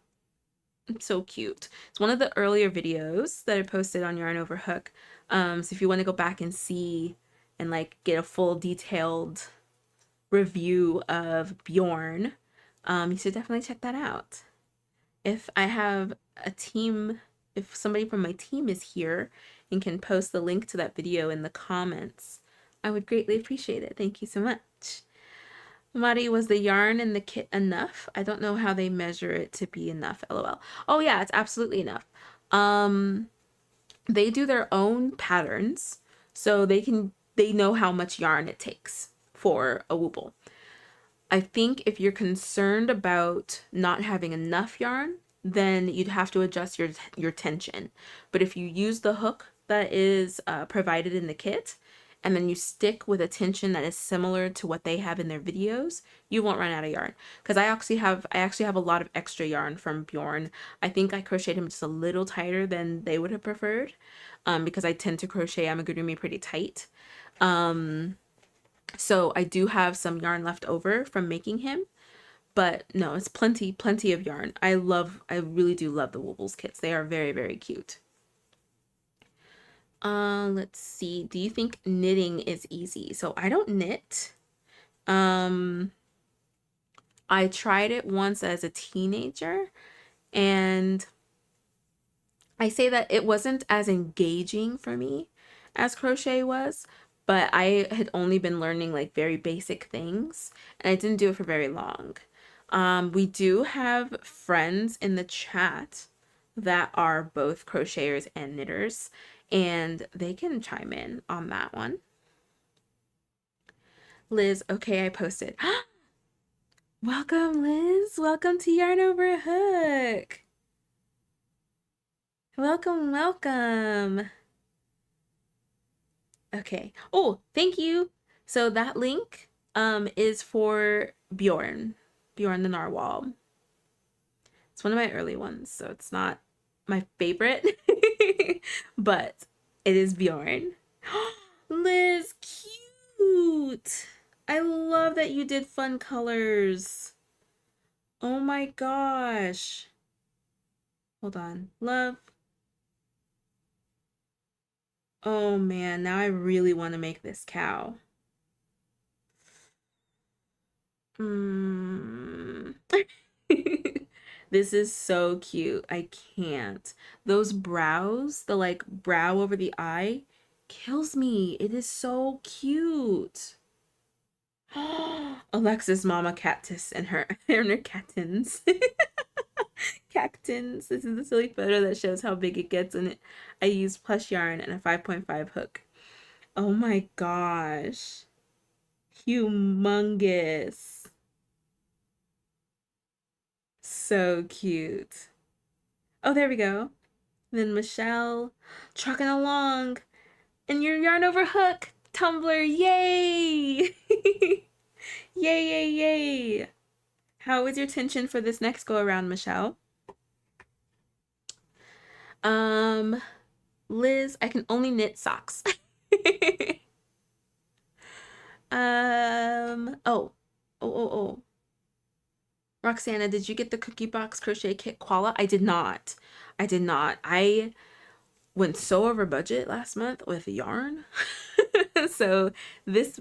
It's so cute. It's one of the earlier videos that I posted on Yarn Over Hook. So if you want to go back and see and like get a full detailed review of Bjorn, you should definitely check that out. If I have a team, if somebody from my team is here and can post the link to that video in the comments, I would greatly appreciate it. Thank you so much. Mari, was the yarn in the kit enough? I don't know how they measure it to be enough, lol. Oh yeah, it's absolutely enough. They do their own patterns, so they know how much yarn it takes for a wooble. I think if you're concerned about not having enough yarn, then you'd have to adjust your tension. But if you use the hook that is provided in the kit, and then you stick with a tension that is similar to what they have in their videos, you won't run out of yarn. Because I actually have a lot of extra yarn from Bjorn. I think I crocheted him just a little tighter than they would have preferred, because I tend to crochet amigurumi pretty tight. So I do have some yarn left over from making him, but no, it's plenty of yarn. I really do love the Woobles kits. They are very, very cute. Let's see. Do you think knitting is easy? So I don't knit. I tried it once as a teenager, and I say that it wasn't as engaging for me as crochet was, but I had only been learning like very basic things, and I didn't do it for very long. We do have friends in the chat that are both crocheters and knitters, and they can chime in on that one. Liz, okay, I posted. Welcome, Liz. Welcome to Yarn Over a Hook. Welcome, welcome. Okay. Oh, thank you. So that link is for Bjorn the Narwhal. It's one of my early ones, so it's not my favorite, but it is Bjorn. Liz, cute. I love that you did fun colors. Oh my gosh. Hold on. Love. Oh man, now I really want to make this cow. This is so cute. I can't. Those brows, the like brow over the eye, kills me. It is so cute. Alexis Mama Cactus and her cattins. Cactins. This is the silly photo that shows how big it gets, and I used plush yarn and a 5.5 hook. Oh my gosh. Humongous. So cute. Oh, there we go. Then Michelle trucking along in your yarn over hook tumbler. Yay! Yay, yay, yay. How is your tension for this next go around, Michelle? Um, Liz, I can only knit socks. Oh, oh. Roxana, did you get the cookie box crochet kit koala? I did not. I did not. I went so over budget last month with yarn. So this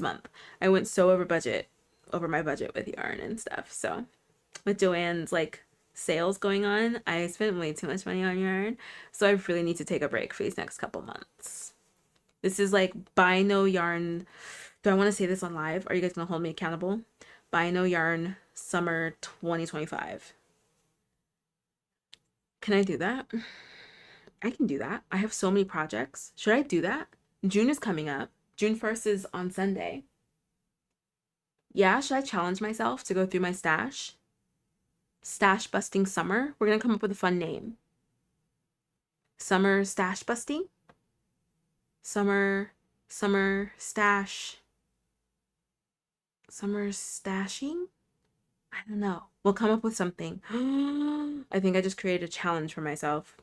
month I went so over my budget with yarn and stuff. So with Joanne's like sales going on, I spent way too much money on yarn. So I really need to take a break for these next couple months. This is like buy no yarn. Do I want to say this on live? Are you guys gonna hold me accountable? Buy no yarn summer 2025. Can I do that? I can do that. I have so many projects. Should I do that? June is coming up. June 1st is on Sunday. Yeah, should I challenge myself to go through my stash? Stash busting summer? We're gonna come up with a fun name. Summer stash busting? Summer stash. Summer stashing? I don't know. We'll come up with something. I think I just created a challenge for myself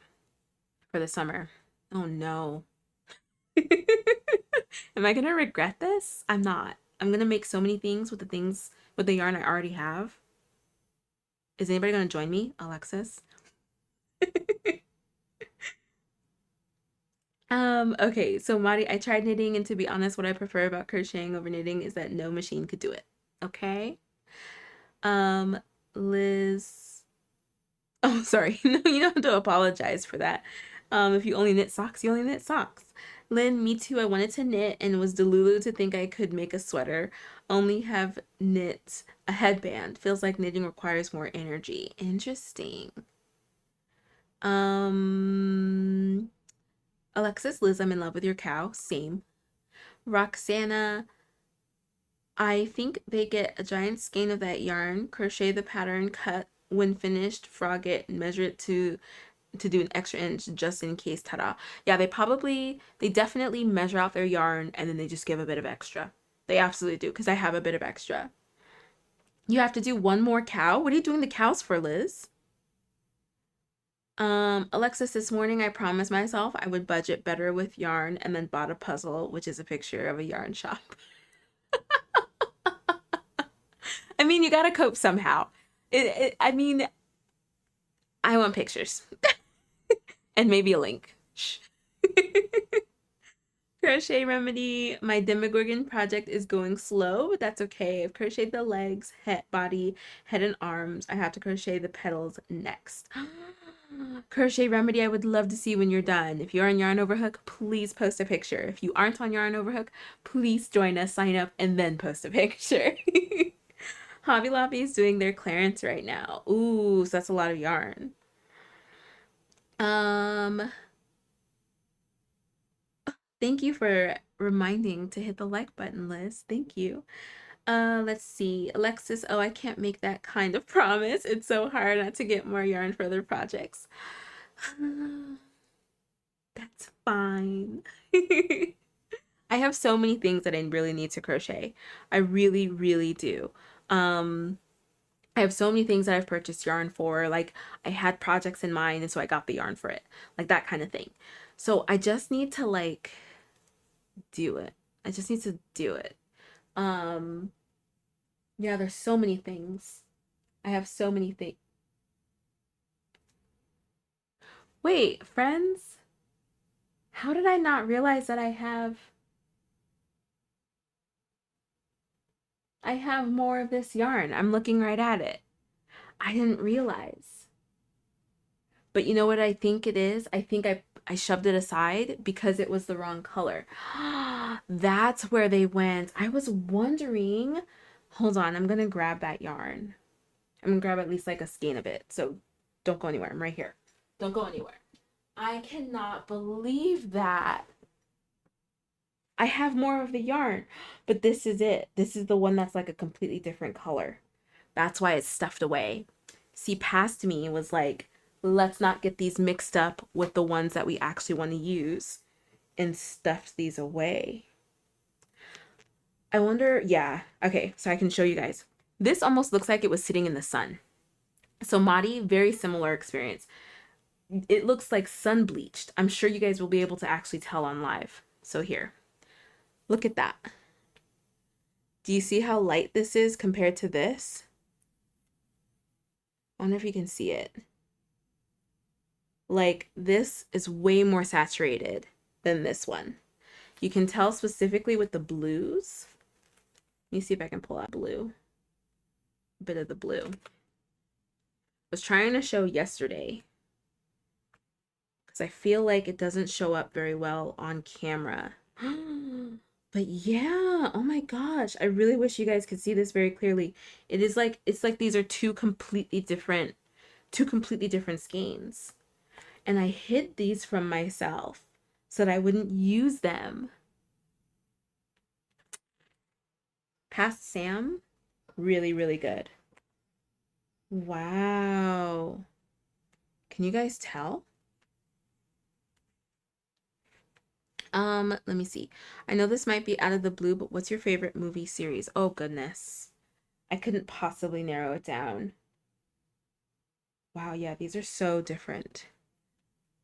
for the summer. Oh no. Am I gonna regret this? I'm not. I'm gonna make so many things with the yarn I already have. Is anybody gonna join me, Alexis? Okay, so Mari, I tried knitting, and to be honest, what I prefer about crocheting over knitting is that no machine could do it. Okay? Um, Liz. Oh, sorry. No, you don't have to apologize for that. If you only knit socks, you only knit socks. Lynn, me too. I wanted to knit and was delulu to think I could make a sweater. Only have knit a headband. Feels like knitting requires more energy. Interesting. Um, Alexis, Liz, I'm in love with your cow. Same. Roxana, I think they get a giant skein of that yarn, crochet the pattern, cut when finished, frog it, and measure it to do an extra inch just in case. Ta-da. Yeah, they definitely measure out their yarn and then they just give a bit of extra. They absolutely do, because I have a bit of extra. You have to do one more cow? What are you doing the cows for, Liz? Alexis, this morning I promised myself I would budget better with yarn and then bought a puzzle, which is a picture of a yarn shop. I mean, you gotta cope somehow. I mean, I want pictures and maybe a link. Shh. Crochet Remedy, my Demogorgon project is going slow, but that's okay. I've crocheted the legs, body, head, and arms. I have to crochet the petals next. Crochet Remedy, I would love to see when you're done. If you're on Yarn Overhook, please post a picture. If you aren't on Yarn Overhook, please join us, sign up, and then post a picture. Hobby Lobby is doing their clearance right now. Ooh, so that's a lot of yarn. Um, Thank you for reminding to hit the like button, Liz. Thank you. Let's see. Alexis, oh, I can't make that kind of promise. It's so hard not to get more yarn for other projects. That's fine. I have so many things that I really need to crochet. I really, really do. Um, I have so many things that I've purchased yarn for. Like, I had projects in mind, and so I got the yarn for it. Like, that kind of thing. So I just need to, like, do it. I just need to do it. Um, yeah, there's so many things. I have so many things. Wait, friends? How did I not realize that I have more of this yarn? I'm looking right at it. I didn't realize. But you know what I think it is? I think I shoved it aside because it was the wrong color. That's where they went. I was wondering. Hold on, I'm gonna grab that yarn. I'm gonna grab at least like a skein of it. So don't go anywhere. I'm right here. Don't go anywhere. I cannot believe that. I have more of the yarn, but this is it. This is the one that's like a completely different color. That's why it's stuffed away. See, past me was like, let's not get these mixed up with the ones that we actually want to use, and stuffed these away. I wonder, yeah. Okay, so I can show you guys. This almost looks like it was sitting in the sun. So Madi, very similar experience. It looks like sun bleached. I'm sure you guys will be able to actually tell on live. So here, look at that. Do you see how light this is compared to this? I wonder if you can see it. Like, this is way more saturated than this one. You can tell specifically with the blues. Let me see if I can pull out blue. A bit of the blue. I was trying to show yesterday because I feel like it doesn't show up very well on camera. But yeah, oh my gosh, I really wish you guys could see this very clearly. It is like, it's like these are two completely different skeins. And I hid these from myself so that I wouldn't use them. Past Sam, really, really good. Wow. Can you guys tell? Let me see. I know this might be out of the blue, but what's your favorite movie series? Oh goodness. I couldn't possibly narrow it down. Wow, yeah, these are so different.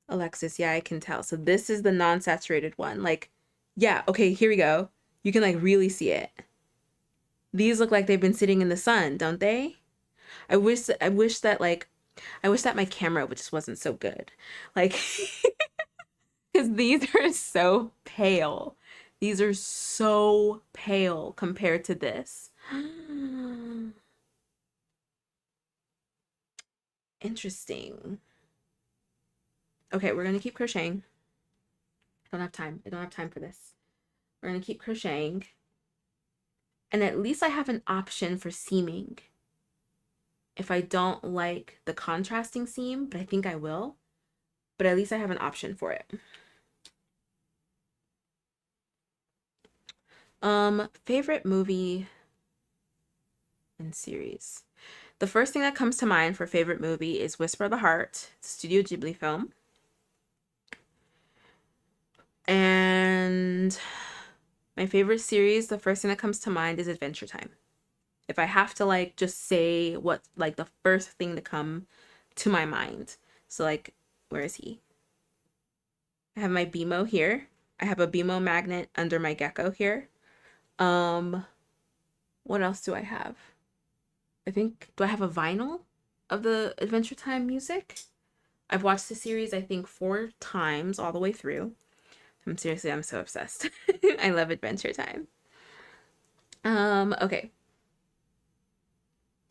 Alexis, yeah, I can tell. So this is the non-saturated one. Like, yeah, okay, here we go. You can like really see it. These look like they've been sitting in the sun, don't they? I wish that like I wish that my camera just wasn't so good. Like because these are so pale. These are so pale compared to this. Interesting. Okay, we're gonna keep crocheting. I don't have time. I don't have time for this. We're gonna keep crocheting. And at least I have an option for seaming. If I don't like the contrasting seam, but I think I will. But at least I have an option for it. Favorite movie and series. The first thing that comes to mind for favorite movie is Whisper of the Heart. It's a Studio Ghibli film. And my favorite series, the first thing that comes to mind is Adventure Time. If I have to like just say what like the first thing to come to my mind. So like, where is he? I have my Bimo here. I have a Bimo magnet under my gecko here. What else do I have? I think, do I have a vinyl of the Adventure Time music? I've watched the series, I think, 4 times all the way through. I'm so obsessed. I love Adventure Time. Okay.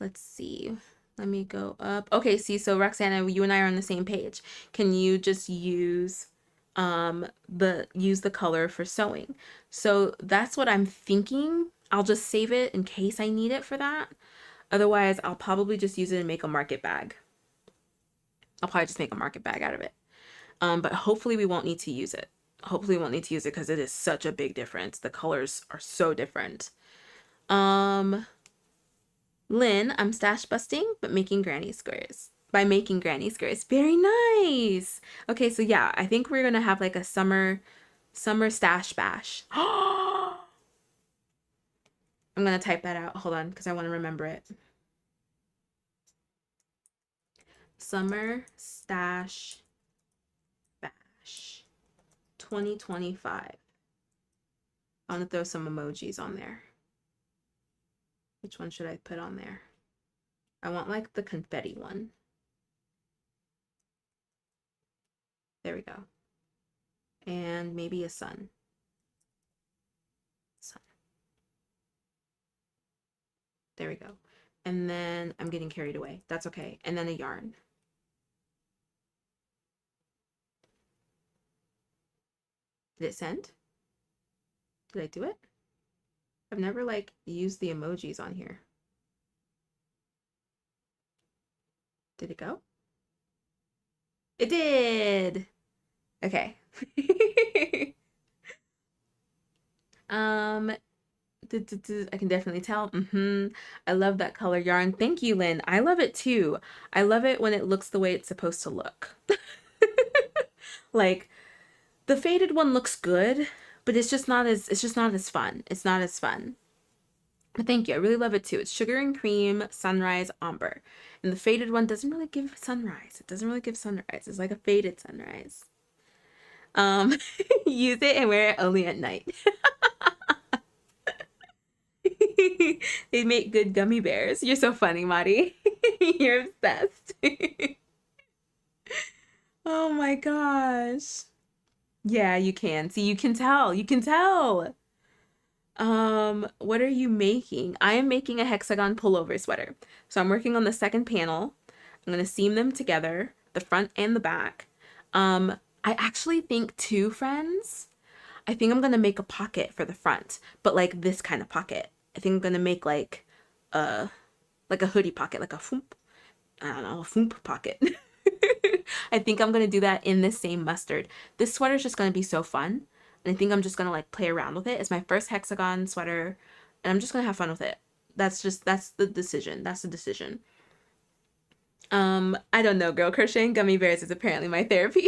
Let's see. Let me go up. Okay, see, so Roxana, you and I are on the same page. Can you just use the color for sewing? So that's what I'm thinking. I'll just save it in case I need it for that. Otherwise, I'll probably just use it and make a market bag. I'll probably just make a market bag out of it. But hopefully we won't need to use it. Hopefully we won't need to use it because it is such a big difference. The colors are so different. Lynn, I'm stash busting, but making granny squares. By making granny squares. Very nice. Okay, so yeah, I think we're gonna have like a summer stash bash. I'm gonna type that out. Hold on, because I want to remember it. Summer stash bash 2025. I want to throw some emojis on there. Which one should I put on there? I want like the confetti one. There we go. And maybe a sun. Sun. There we go. And then I'm getting carried away. That's okay. And then a yarn. Did it send? Did I do it? I've never like used the emojis on here. Did it go? It did! Okay. Um, I can definitely tell. I love that color yarn. Thank you, Lynn. I love it too. I love it when it looks the way it's supposed to look. Like the faded one looks good, but it's just not as fun. It's not as fun. But thank you. I really love it too. It's sugar and cream, sunrise, ombre. And the faded one doesn't really give sunrise. It doesn't really give sunrise. It's like a faded sunrise. Um, use it and wear it only at night. They make good gummy bears. You're so funny, Mari. You're obsessed. Oh my gosh. Yeah, you can. See, you can tell. You can tell. What are you making? I am making a hexagon pullover sweater. So I'm working on the second panel. I'm gonna seam them together, the front and the back. I actually think too, friends, I think I'm gonna make a pocket for the front, but like this kind of pocket. I think I'm gonna make a like a hoodie pocket, like a foomp, I don't know, a foomp pocket. I think I'm gonna do that in this same mustard. This sweater is just gonna be so fun. And I think I'm just gonna like play around with it. It's my first hexagon sweater, and I'm just gonna have fun with it. That's the decision. That's the decision. I don't know, girl. Crocheting gummy bears is apparently my therapy.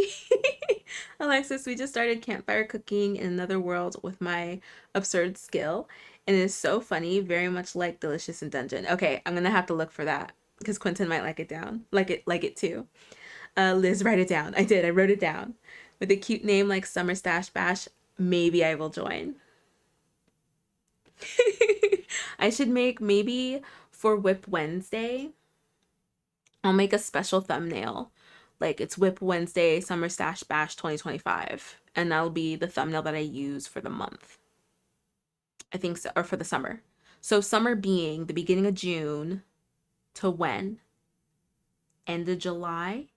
Alexis, we just started campfire cooking in another world with my absurd skill. And it is so funny, very much like Delicious in Dungeon. Okay, I'm gonna have to look for that because Quentin might like it down. Like it too. Liz, write it down. I did, I wrote it down. With a cute name like Summer Stash Bash, maybe I will join. I should make maybe for Whip Wednesday. I'll make a special thumbnail. Like it's Whip Wednesday Summer Stash Bash 2025. And that'll be the thumbnail that I use for the month. I think so, or for the summer. So summer being the beginning of June to when? End of July?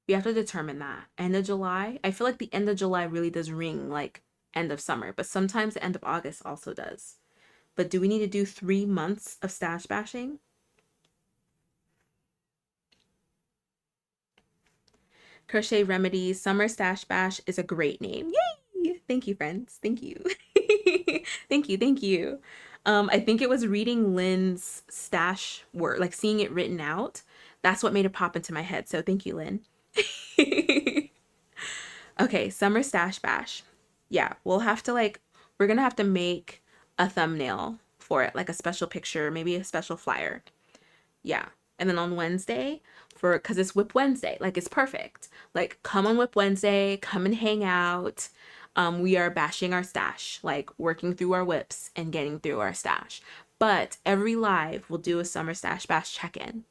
We have to determine that. End of July? I feel like the end of July really does ring like end of summer, but sometimes the end of August also does. But do we need to do 3 months of stash bashing? Crochet Remedies Summer Stash Bash is a great name. Yay! Thank you, friends. Thank you. Thank you. Thank you. I think it was reading Lynn's stash word, like seeing it written out. That's what made it pop into my head. So thank you, Lynn. Okay, Summer Stash Bash. Yeah, we're gonna have to make a thumbnail for it, like a special picture, maybe a special flyer. Yeah. And then on Wednesday, because it's Whip Wednesday, like it's perfect. Like come on Whip Wednesday, come and hang out. We are bashing our stash, like working through our whips and getting through our stash. But every live we'll do a Summer Stash Bash check-in.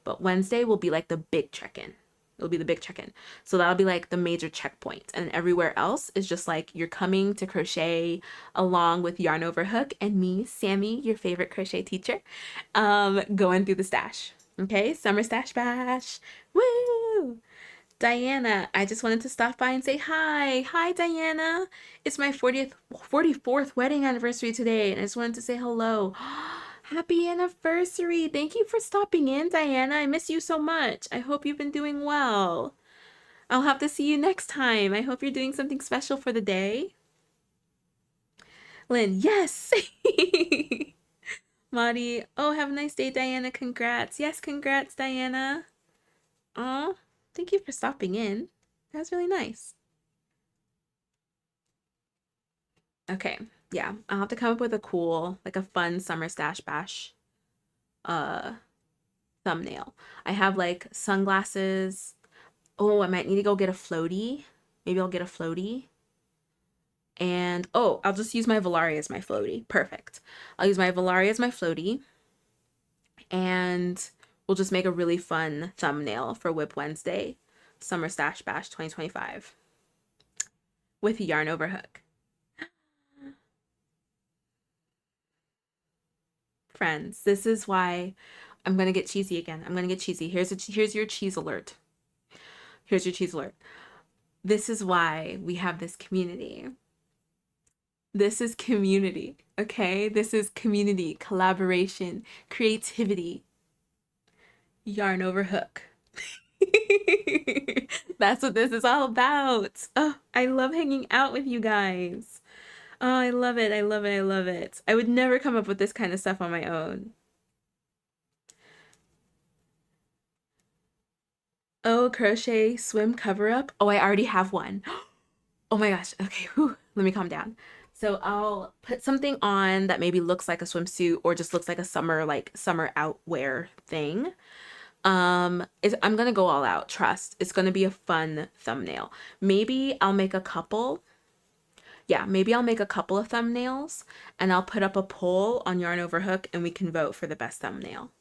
But Wednesday will be like the big check-in. It'll be the big check-in. So that'll be like the major checkpoint. And everywhere else is just like you're coming to crochet along with Yarn Over Hook and me, Sammi, your favorite crochet teacher, going through the stash. Okay, Summer Stash Bash. Woo! Diana, I just wanted to stop by and say hi. Hi, Diana. It's my 44th wedding anniversary today, and I just wanted to say hello. Happy anniversary. Thank you for stopping in, Diana. I miss you so much. I hope you've been doing well. I'll have to see you next time. I hope you're doing something special for the day. Lynn, yes. Madi, oh, have a nice day, Diana. Congrats. Yes, congrats, Diana. Oh, thank you for stopping in. That was really nice. Okay, yeah, I'll have to come up with a cool, like a fun Summer Stash Bash uh thumbnail. I have like sunglasses. Oh, I might need to go get a floaty. Maybe I'll get a floaty. And oh, I'll just use my Volare as my floaty. Perfect. I'll use my Volare as my floaty. And we'll just make a really fun thumbnail for Whip Wednesday, Summer Stash Bash 2025 with Yarn Over Hook. Friends, this is why I'm gonna get cheesy again. I'm gonna get cheesy. Here's your cheese alert. Here's your cheese alert. This is why we have this community. This is community, okay? This is community, collaboration, creativity. Yarn Over Hook. That's what this is all about. Oh, I love hanging out with you guys. Oh, I love it. I love it. I love it. I would never come up with this kind of stuff on my own. Oh, crochet swim cover up. Oh, I already have one. Oh my gosh. Okay, whew. Let me calm down. So I'll put something on that maybe looks like a swimsuit or just looks like a summer outwear thing. I'm gonna go all out. Trust. It's gonna be a fun thumbnail. Maybe I'll make a couple. Yeah, maybe I'll make a couple of thumbnails and I'll put up a poll on Yarn Over Hook and we can vote for the best thumbnail.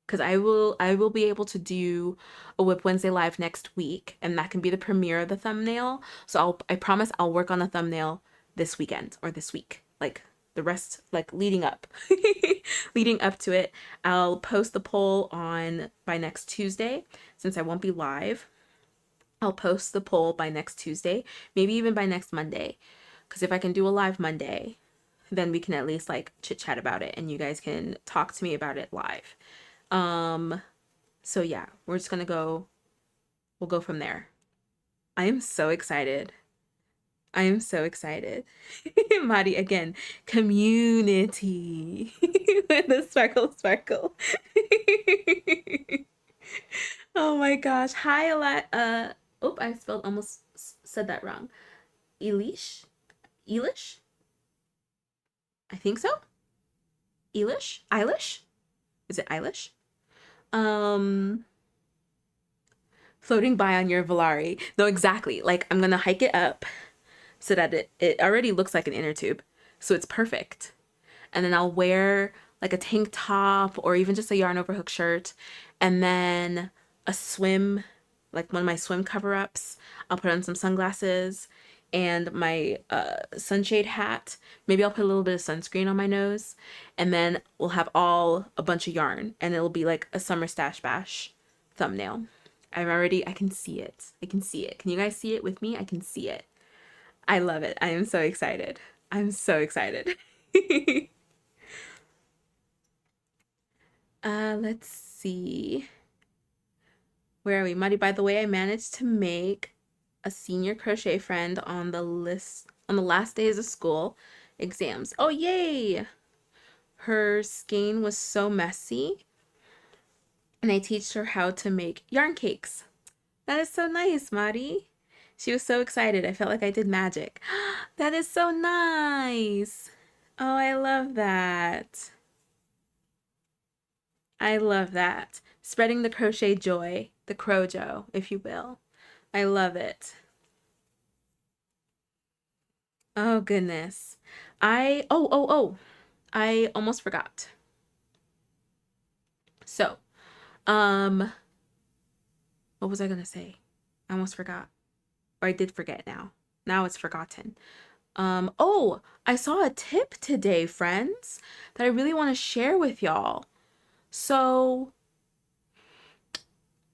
Because I will be able to do a Whip Wednesday live next week, and that can be the premiere of the thumbnail. So I promise I'll work on the thumbnail this weekend or this week, like the rest, like leading up, leading up to it. I'll post the poll on by next Tuesday, since I won't be live. I'll post the poll by next Tuesday, maybe even by next Monday, because if I can do a live Monday, then we can at least like chit chat about it, and you guys can talk to me about it live. So yeah, we'll go from there. I am so excited. I am so excited. Madi again, community with the sparkle sparkle. Oh my gosh. Hi, oh, I spelled almost said that wrong. Elish? Elish? I think so. Elish? Eilish? Is it Eilish? Um, Floating by on your Volare. No, exactly. Like I'm gonna hike it up so that it already looks like an inner tube. So it's perfect. And then I'll wear like a tank top or even just a yarn over hook shirt. And then a swim, like one of my swim cover-ups. I'll put on some sunglasses and my sunshade hat. Maybe I'll put a little bit of sunscreen on my nose. And then we'll have a bunch of yarn. And it'll be like a summer stash bash thumbnail. I can see it. I can see it. Can you guys see it with me? I can see it. I love it. I am so excited. I'm so excited. Let's see. Where are we? Muddy, by the way, I managed to make a senior crochet friend on the list on the last days of school exams. Oh, yay! Her skein was so messy, and I teach her how to make yarn cakes. That is so nice, Madi. She was so excited. I felt like I did magic. That is so nice. Oh, I love that. I love that. Spreading the crochet joy, the crojo, if you will. I love it. Oh, goodness. Oh, I almost forgot. So, um, what was I gonna say? I almost forgot. Or I did forget now. Now it's forgotten. Oh, I saw a tip today, friends, that I really want to share with y'all. So,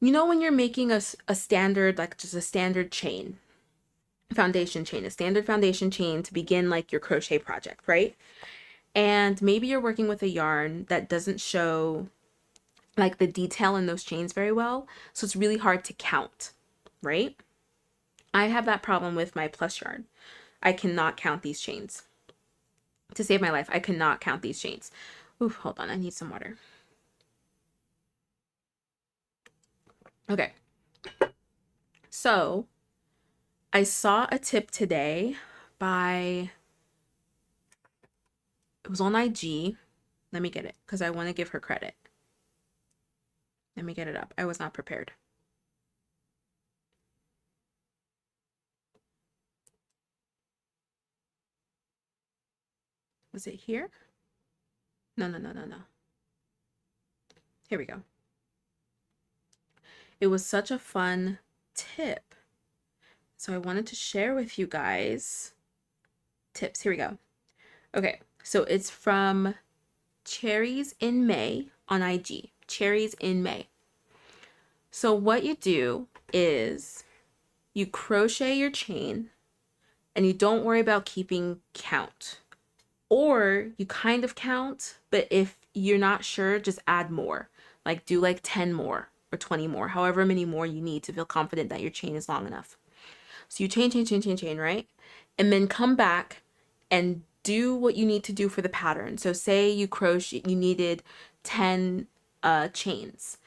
you know when you're making a standard, like just a standard chain, foundation chain, a standard foundation chain to begin like your crochet project, right? And maybe you're working with a yarn that doesn't show like the detail in those chains very well, so it's really hard to count, right? I have that problem with my plus yarn. I cannot count these chains. To save my life, I cannot count these chains. Ooh, hold on, I need some water. Okay. So, I saw a tip today by, it was on IG. Let me get it because I want to give her credit. Let me get it up. I was not prepared. Was it here? No. Here we go. It was such a fun tip. So I wanted to share with you guys tips. Here we go. Okay, so it's from Cherries in May on IG. Cherries in May. So what you do is you crochet your chain and you don't worry about keeping count. Or you kind of count, but if you're not sure, just add more. Like do like 10 more or 20 more, however many more you need to feel confident that your chain is long enough. So you chain, right? And then come back and do what you need to do for the pattern. So say you crochet, you needed 10 chains,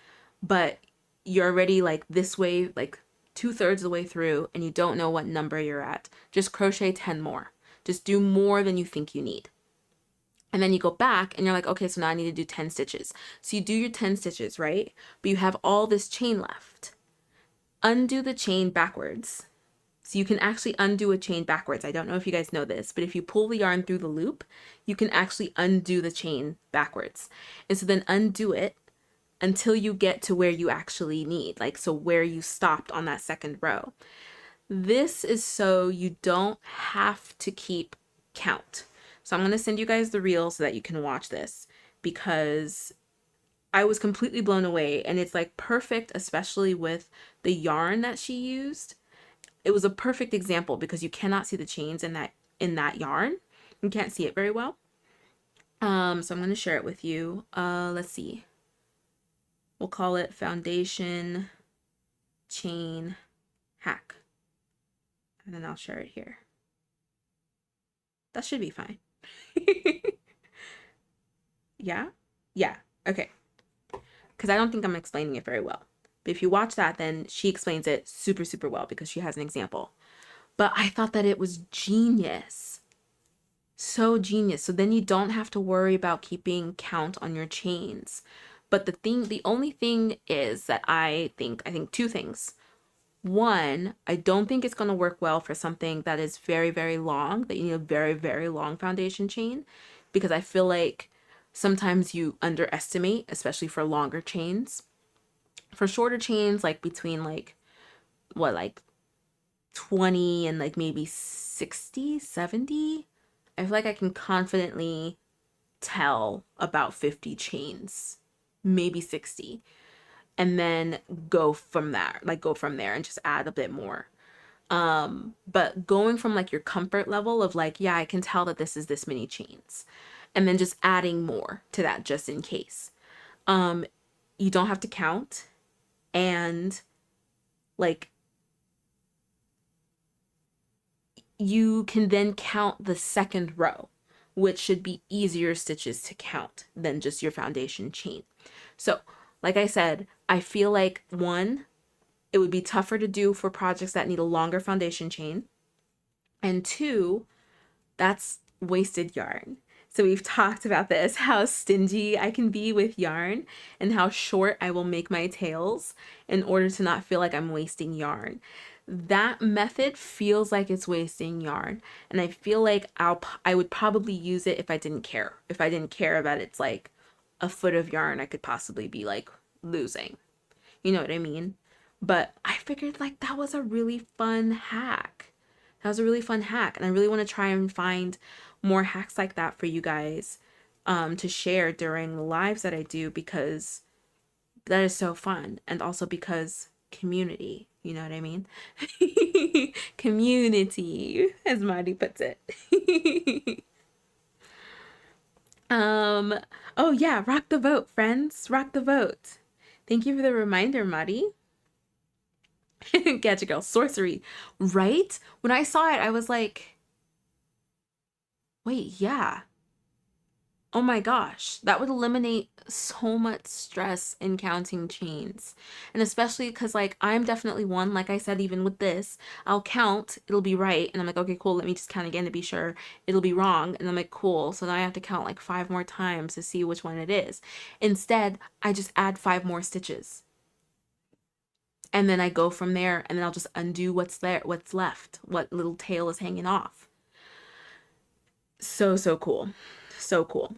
but you're already like this way, like 2/3 of the way through, and you don't know what number you're at. Just crochet 10 more. Just do more than you think you need. And then you go back and you're like, okay, so now I need to do 10 stitches. So you do your 10 stitches, right? But you have all this chain left. Undo the chain backwards. So you can actually undo a chain backwards. I don't know if you guys know this, but if you pull the yarn through the loop, you can actually undo the chain backwards. And so then undo it until you get to where you actually need, like, so where you stopped on that second row. This is so you don't have to keep count. So I'm going to send you guys the reel so that you can watch this, because I was completely blown away, and it's like perfect, especially with the yarn that she used. It was a perfect example because you cannot see the chains in that yarn. You can't see it very well. So I'm going to share it with you. Let's see. We'll call it foundation chain hack. And then I'll share it here. That should be fine. Yeah? Yeah. Okay. Because I don't think I'm explaining it very well. But if you watch that, then she explains it super, super well because she has an example. But I thought that it was genius. So genius. So then you don't have to worry about keeping count on your chains. But the only thing is that I think two things. One, I don't think it's going to work well for something that is very, very long, that you need a very, very long foundation chain, because I feel like sometimes you underestimate, especially for longer chains. For shorter chains, like between like 20 and like maybe 60, 70, I feel like I can confidently tell about 50 chains, maybe 60, and then go from there and just add a bit more. But going from like your comfort level of like, yeah, I can tell that this is this many chains, and then just adding more to that just in case. You don't have to count, and like you can then count the second row, which should be easier stitches to count than just your foundation chain. So, like I said, I feel like one, it would be tougher to do for projects that need a longer foundation chain. And two, that's wasted yarn. So we've talked about this, how stingy I can be with yarn and how short I will make my tails in order to not feel like I'm wasting yarn. That method feels like it's wasting yarn, and I feel like I would probably use it if I didn't care. If I didn't care that it's like a foot of yarn I could possibly be like losing. You know what I mean? But I figured like that was a really fun hack. That was a really fun hack, and I really want to try and find more hacks like that for you guys to share during the lives that I do, because that is so fun, and also because community, you know what I mean? Community, as Marty puts it. Oh yeah, rock the vote, friends. Rock the vote. Thank you for the reminder, Marty. Gadget girl, sorcery. Right? When I saw it, I was like, wait, yeah. Oh my gosh, that would eliminate so much stress in counting chains. And especially because like I'm definitely one, like I said, even with this, I'll count, it'll be right. And I'm like, okay, cool, let me just count again to be sure. It'll be wrong. And I'm like, cool. So now I have to count like 5 more times to see which one it is. Instead, I just add 5 more stitches. And then I go from there, and then I'll just undo what's there, what's left, what little tail is hanging off. So, so cool. So cool.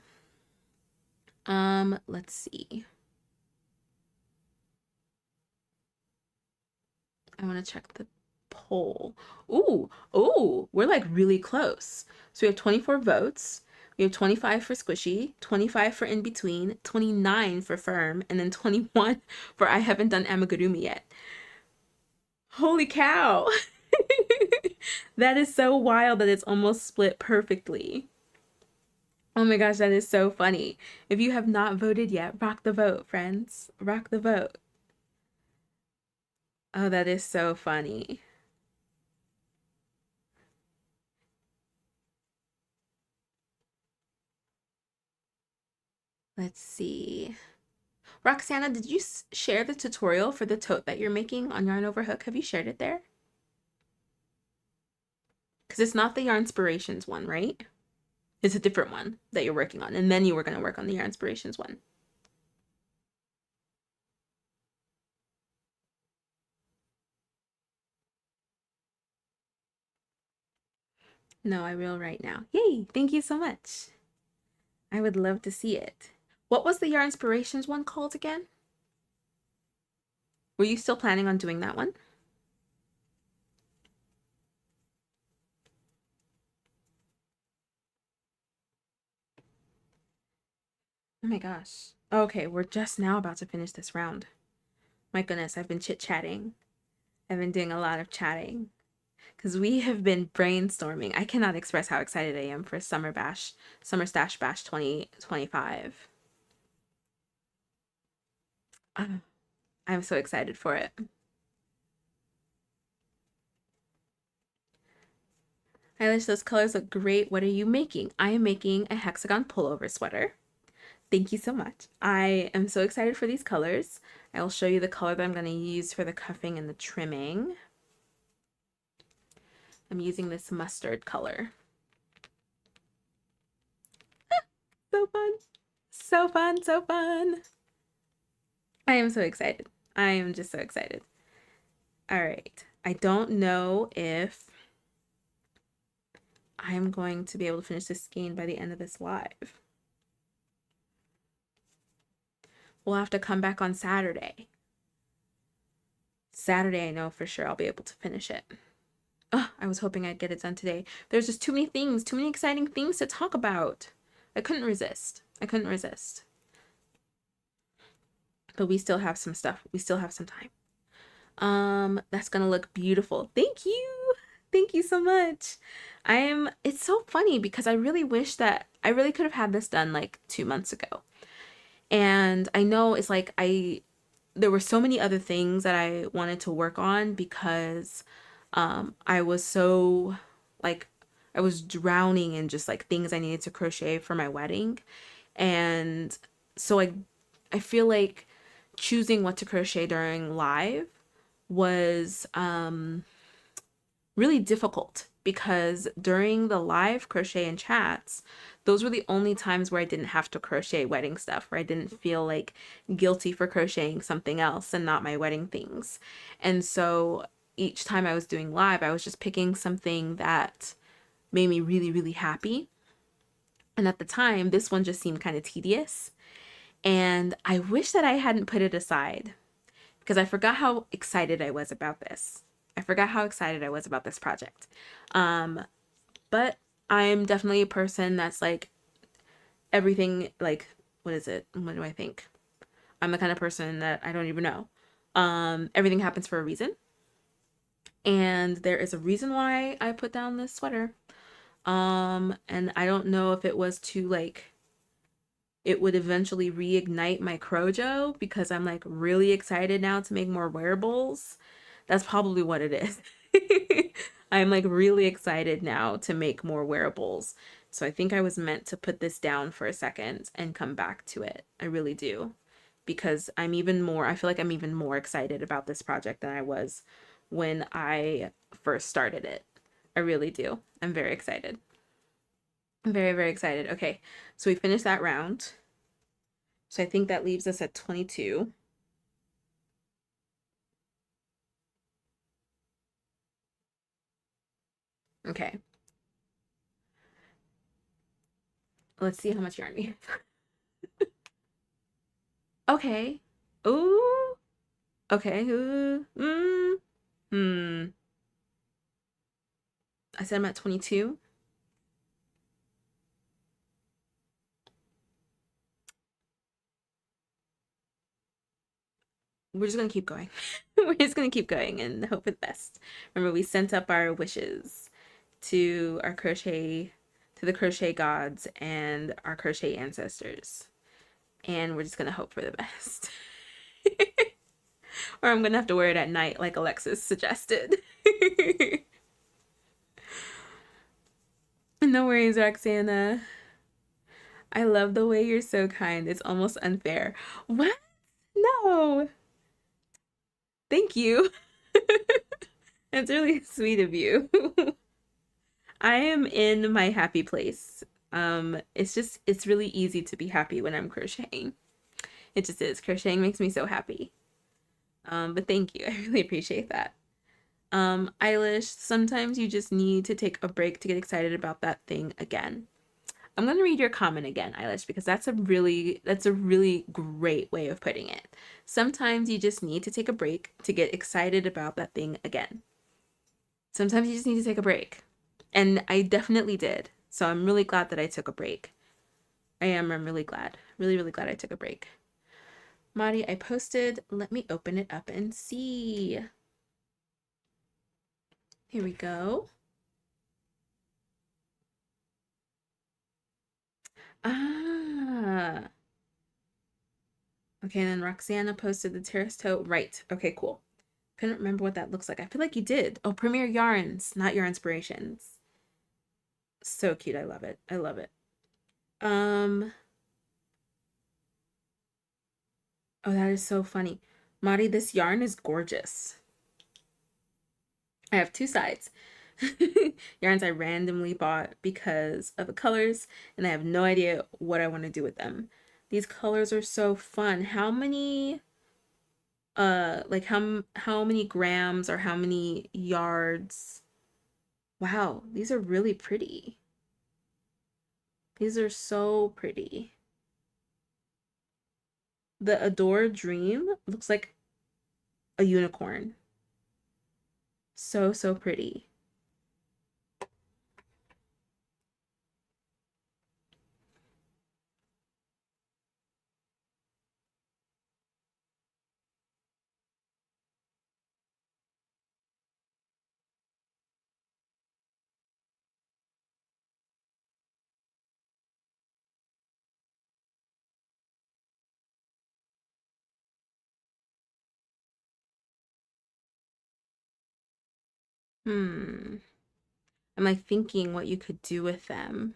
Let's see. I want to check the poll. Ooh, we're like really close. So we have 24 votes. We have 25 for squishy, 25 for in between, 29 for firm, and then 21 for I haven't done amigurumi yet. Holy cow. That is so wild that it's almost split perfectly. Oh my gosh, that is so funny. If you have not voted yet, rock the vote, friends. Rock the vote. Oh, that is so funny. Let's see. Roxana, did you share the tutorial for the tote that you're making on Yarn Over Hook? Have you shared it there? Because it's not the Yarn Inspirations one, right? It's a different one that you're working on. And then you were going to work on the Yarn Inspirations one. No, I will right now. Yay! Thank you so much. I would love to see it. What was the Yarn Inspirations one called again? Were you still planning on doing that one? Oh my gosh. Okay, we're just now about to finish this round. My goodness, I've been chit-chatting. I've been doing a lot of chatting because we have been brainstorming. I cannot express how excited I am for Summer Stash Bash 2025. I'm so excited for it. Eilish, those colors look great. What are you making? I am making a hexagon pullover sweater. Thank you so much. I am so excited for these colors. I will show you the color that I'm going to use for the cuffing and the trimming. I'm using this mustard color. So fun. So fun. So fun. I am so excited. I am just so excited. All right. I don't know if I'm going to be able to finish this skein by the end of this live. We'll have to come back on Saturday. Saturday, I know for sure I'll be able to finish it. Oh, I was hoping I'd get it done today. There's just too many things, too many exciting things to talk about. I couldn't resist. I couldn't resist. But we still have some stuff. We still have some time. That's gonna look beautiful. Thank you. Thank you so much. It's so funny because I really wish that I really could have had this done like 2 months ago. And I know it's like there were so many other things that I wanted to work on because I was so like I was drowning in just like things I needed to crochet for my wedding. And so I feel like choosing what to crochet during live was really difficult because during the live crochet and chats, those were the only times where I didn't have to crochet wedding stuff, where I didn't feel like guilty for crocheting something else and not my wedding things. And so each time I was doing live, I was just picking something that made me really, really happy. And at the time, this one just seemed kind of tedious. And I wish that I hadn't put it aside because I forgot how excited I was about this. I forgot how excited I was about this project. But I'm definitely a person that's like everything, like, what is it? What do I think? I'm the kind of person that I don't even know. Everything happens for a reason. And there is a reason why I put down this sweater. And I don't know if it was to like it would eventually reignite my crojo because I'm like really excited now to make more wearables. That's probably what it is. I'm like really excited now to make more wearables. So I think I was meant to put this down for a second and come back to it. I really do. Because I feel like I'm even more excited about this project than I was when I first started it. I really do. I'm very excited. I'm very, very excited. Okay, so we finished that round. So I think that leaves us at 22. Okay. Let's see how much yarn we have. Okay. Ooh. Okay. Ooh. I said I'm at 22. We're just gonna keep going. We're just gonna keep going and hope for the best. Remember, we sent up our wishes to the crochet gods and our crochet ancestors. And we're just gonna hope for the best. Or I'm gonna have to wear it at night like Alexis suggested. No worries, Roxana. I love the way you're so kind. It's almost unfair. What? No. Thank you. It's really sweet of you. I am in my happy place. It's really easy to be happy when I'm crocheting. It just is. Crocheting makes me so happy. But thank you. I really appreciate that. Eilish, sometimes you just need to take a break to get excited about that thing again. I'm gonna read your comment again, Eilish, because that's a really great way of putting it. Sometimes you just need to take a break to get excited about that thing again. Sometimes you just need to take a break. And I definitely did. So I'm really glad that I took a break. I'm really glad. Really, really glad I took a break. Madi, I posted. Let me open it up and see. Here we go. Ah. Okay, and then Roxana posted the terrace toe. Right. Okay, cool. Couldn't remember what that looks like. I feel like you did. Oh, Premier Yarns, not your inspirations. So cute. I love it. I love it. Um, oh, that is so funny. Madi, this yarn is gorgeous. I have two sides. Yarns I randomly bought because of the colors, and I have no idea what I want to do with them. These colors are so fun. How many like how many grams or how many yards? Wow, these are really pretty. These are so pretty. The Adore Dream looks like a unicorn. So, so pretty. Hmm. I'm like thinking what you could do with them.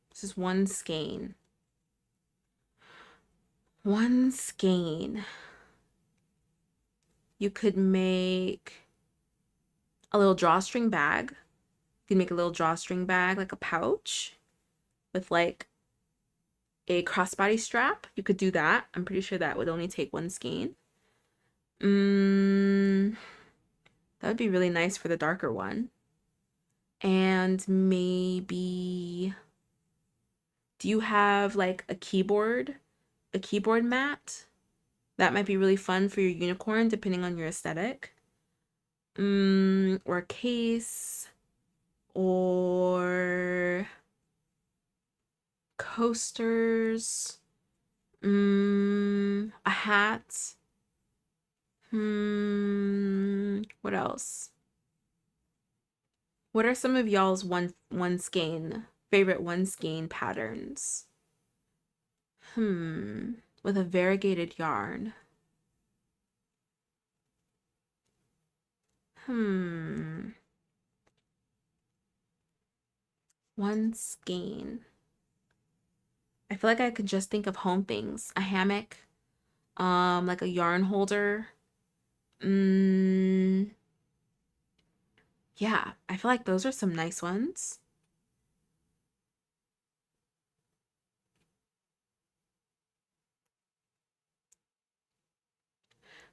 This is one skein. One skein. You could make a little drawstring bag. You can make a little drawstring bag, like a pouch with like a crossbody strap. You could do that. I'm pretty sure that would only take one skein. Mm, that would be really nice for the darker one. And maybe, do you have like a keyboard mat? That might be really fun for your unicorn, depending on your aesthetic. Or a case, or coasters. A hat. What else? What are some of y'all's one skein favorite one skein patterns? With a variegated yarn. Hmm. One skein. I feel like I could just think of home things. A hammock, like a yarn holder. Mm, yeah, I feel like those are some nice ones.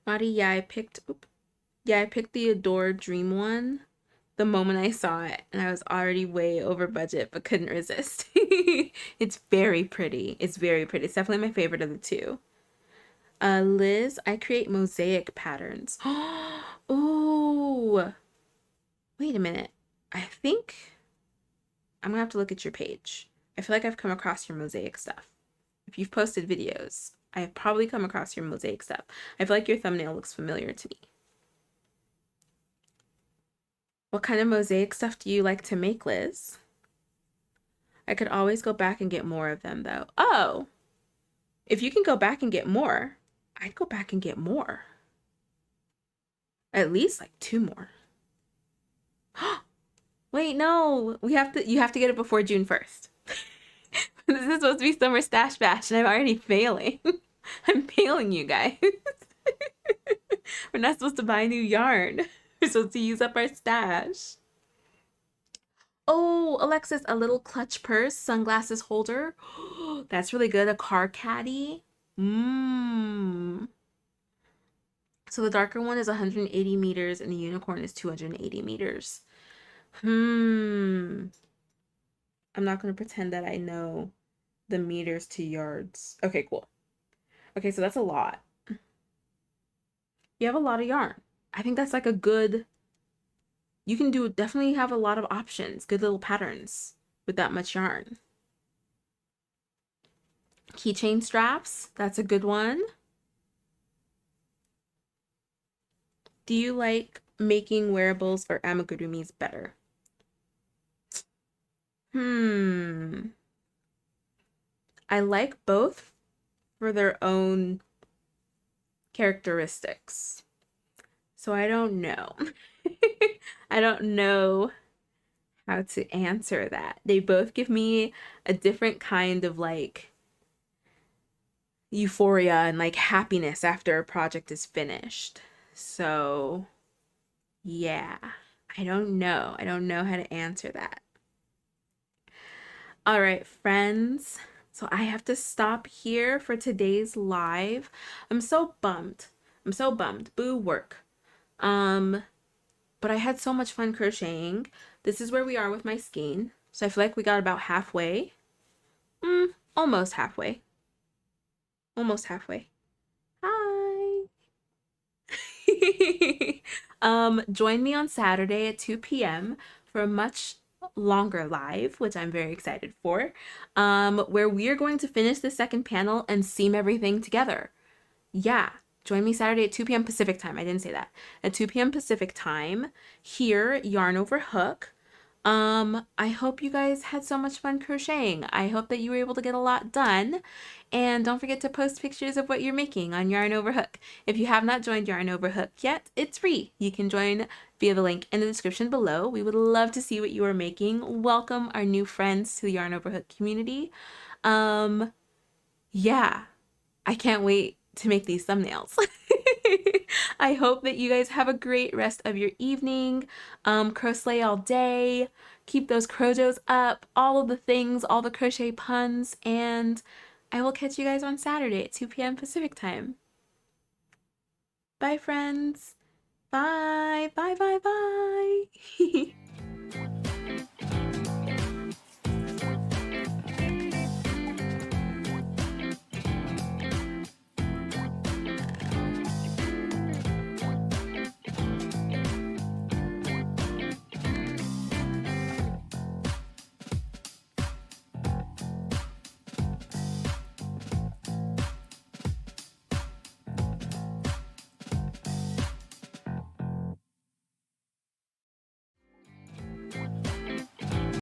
Madi, yeah, I picked the Adore Dream one the moment I saw it, and I was already way over budget, but couldn't resist. It's very pretty. It's very pretty. It's definitely my favorite of the two. Liz, I create mosaic patterns. Oh, wait a minute. I think I'm gonna have to look at your page. I feel like I've come across your mosaic stuff. If you've posted videos, I have probably come across your mosaic stuff. I feel like your thumbnail looks familiar to me. What kind of mosaic stuff do you like to make, Liz? I could always go back and get more of them, though. Oh, if you can go back and get more, I'd go back and get more. At least like two more. Wait, no. You have to get it before June 1st. This is supposed to be summer stash bash and I'm already failing. I'm failing you guys. We're not supposed to buy new yarn. We're supposed to use up our stash. Oh, Alexis, a little clutch purse, sunglasses holder. That's really good. A car caddy. Mmm. So the darker one is 180 meters and the unicorn is 280 meters. Hmm. I'm not going to pretend that I know the meters to yards. Okay, cool. Okay, so that's a lot. You have a lot of yarn. I think that's like a good, you can do definitely have a lot of options, good little patterns with that much yarn. Keychain straps, that's a good one. Do you like making wearables or amigurumis better? Hmm. I like both for their own characteristics. So I don't know. I don't know how to answer that. They both give me a different kind of like euphoria and like happiness after a project is finished. So, yeah. I don't know. I don't know how to answer that. All right, friends. So I have to stop here for today's live. I'm so bummed. I'm so bummed. Boo work. Um, but I had so much fun crocheting. This is where we are with my skein. So I feel like we got about halfway. Almost halfway. Almost halfway. Hi. Join me on Saturday at 2 p.m. for a much longer live, which I'm very excited for, where we are going to finish the second panel and seam everything together. Yeah, join me Saturday at 2 p.m. Pacific time. I didn't say that. At 2 p.m. Pacific time, here, Yarn Over Hook. I hope you guys had so much fun crocheting. I hope that you were able to get a lot done. And don't forget to post pictures of what you're making on Yarn Over Hook. If you have not joined Yarn Over Hook yet, it's free. You can join via the link in the description below. We would love to see what you are making. Welcome our new friends to the Yarn Over Hook community. Yeah, I can't wait to make these thumbnails. I hope that you guys have a great rest of your evening. Crochet all day. Keep those crojos up. All of the things, all the crochet puns. And I will catch you guys on Saturday at 2 p.m. Pacific time. Bye, friends. Bye. Bye, bye, bye.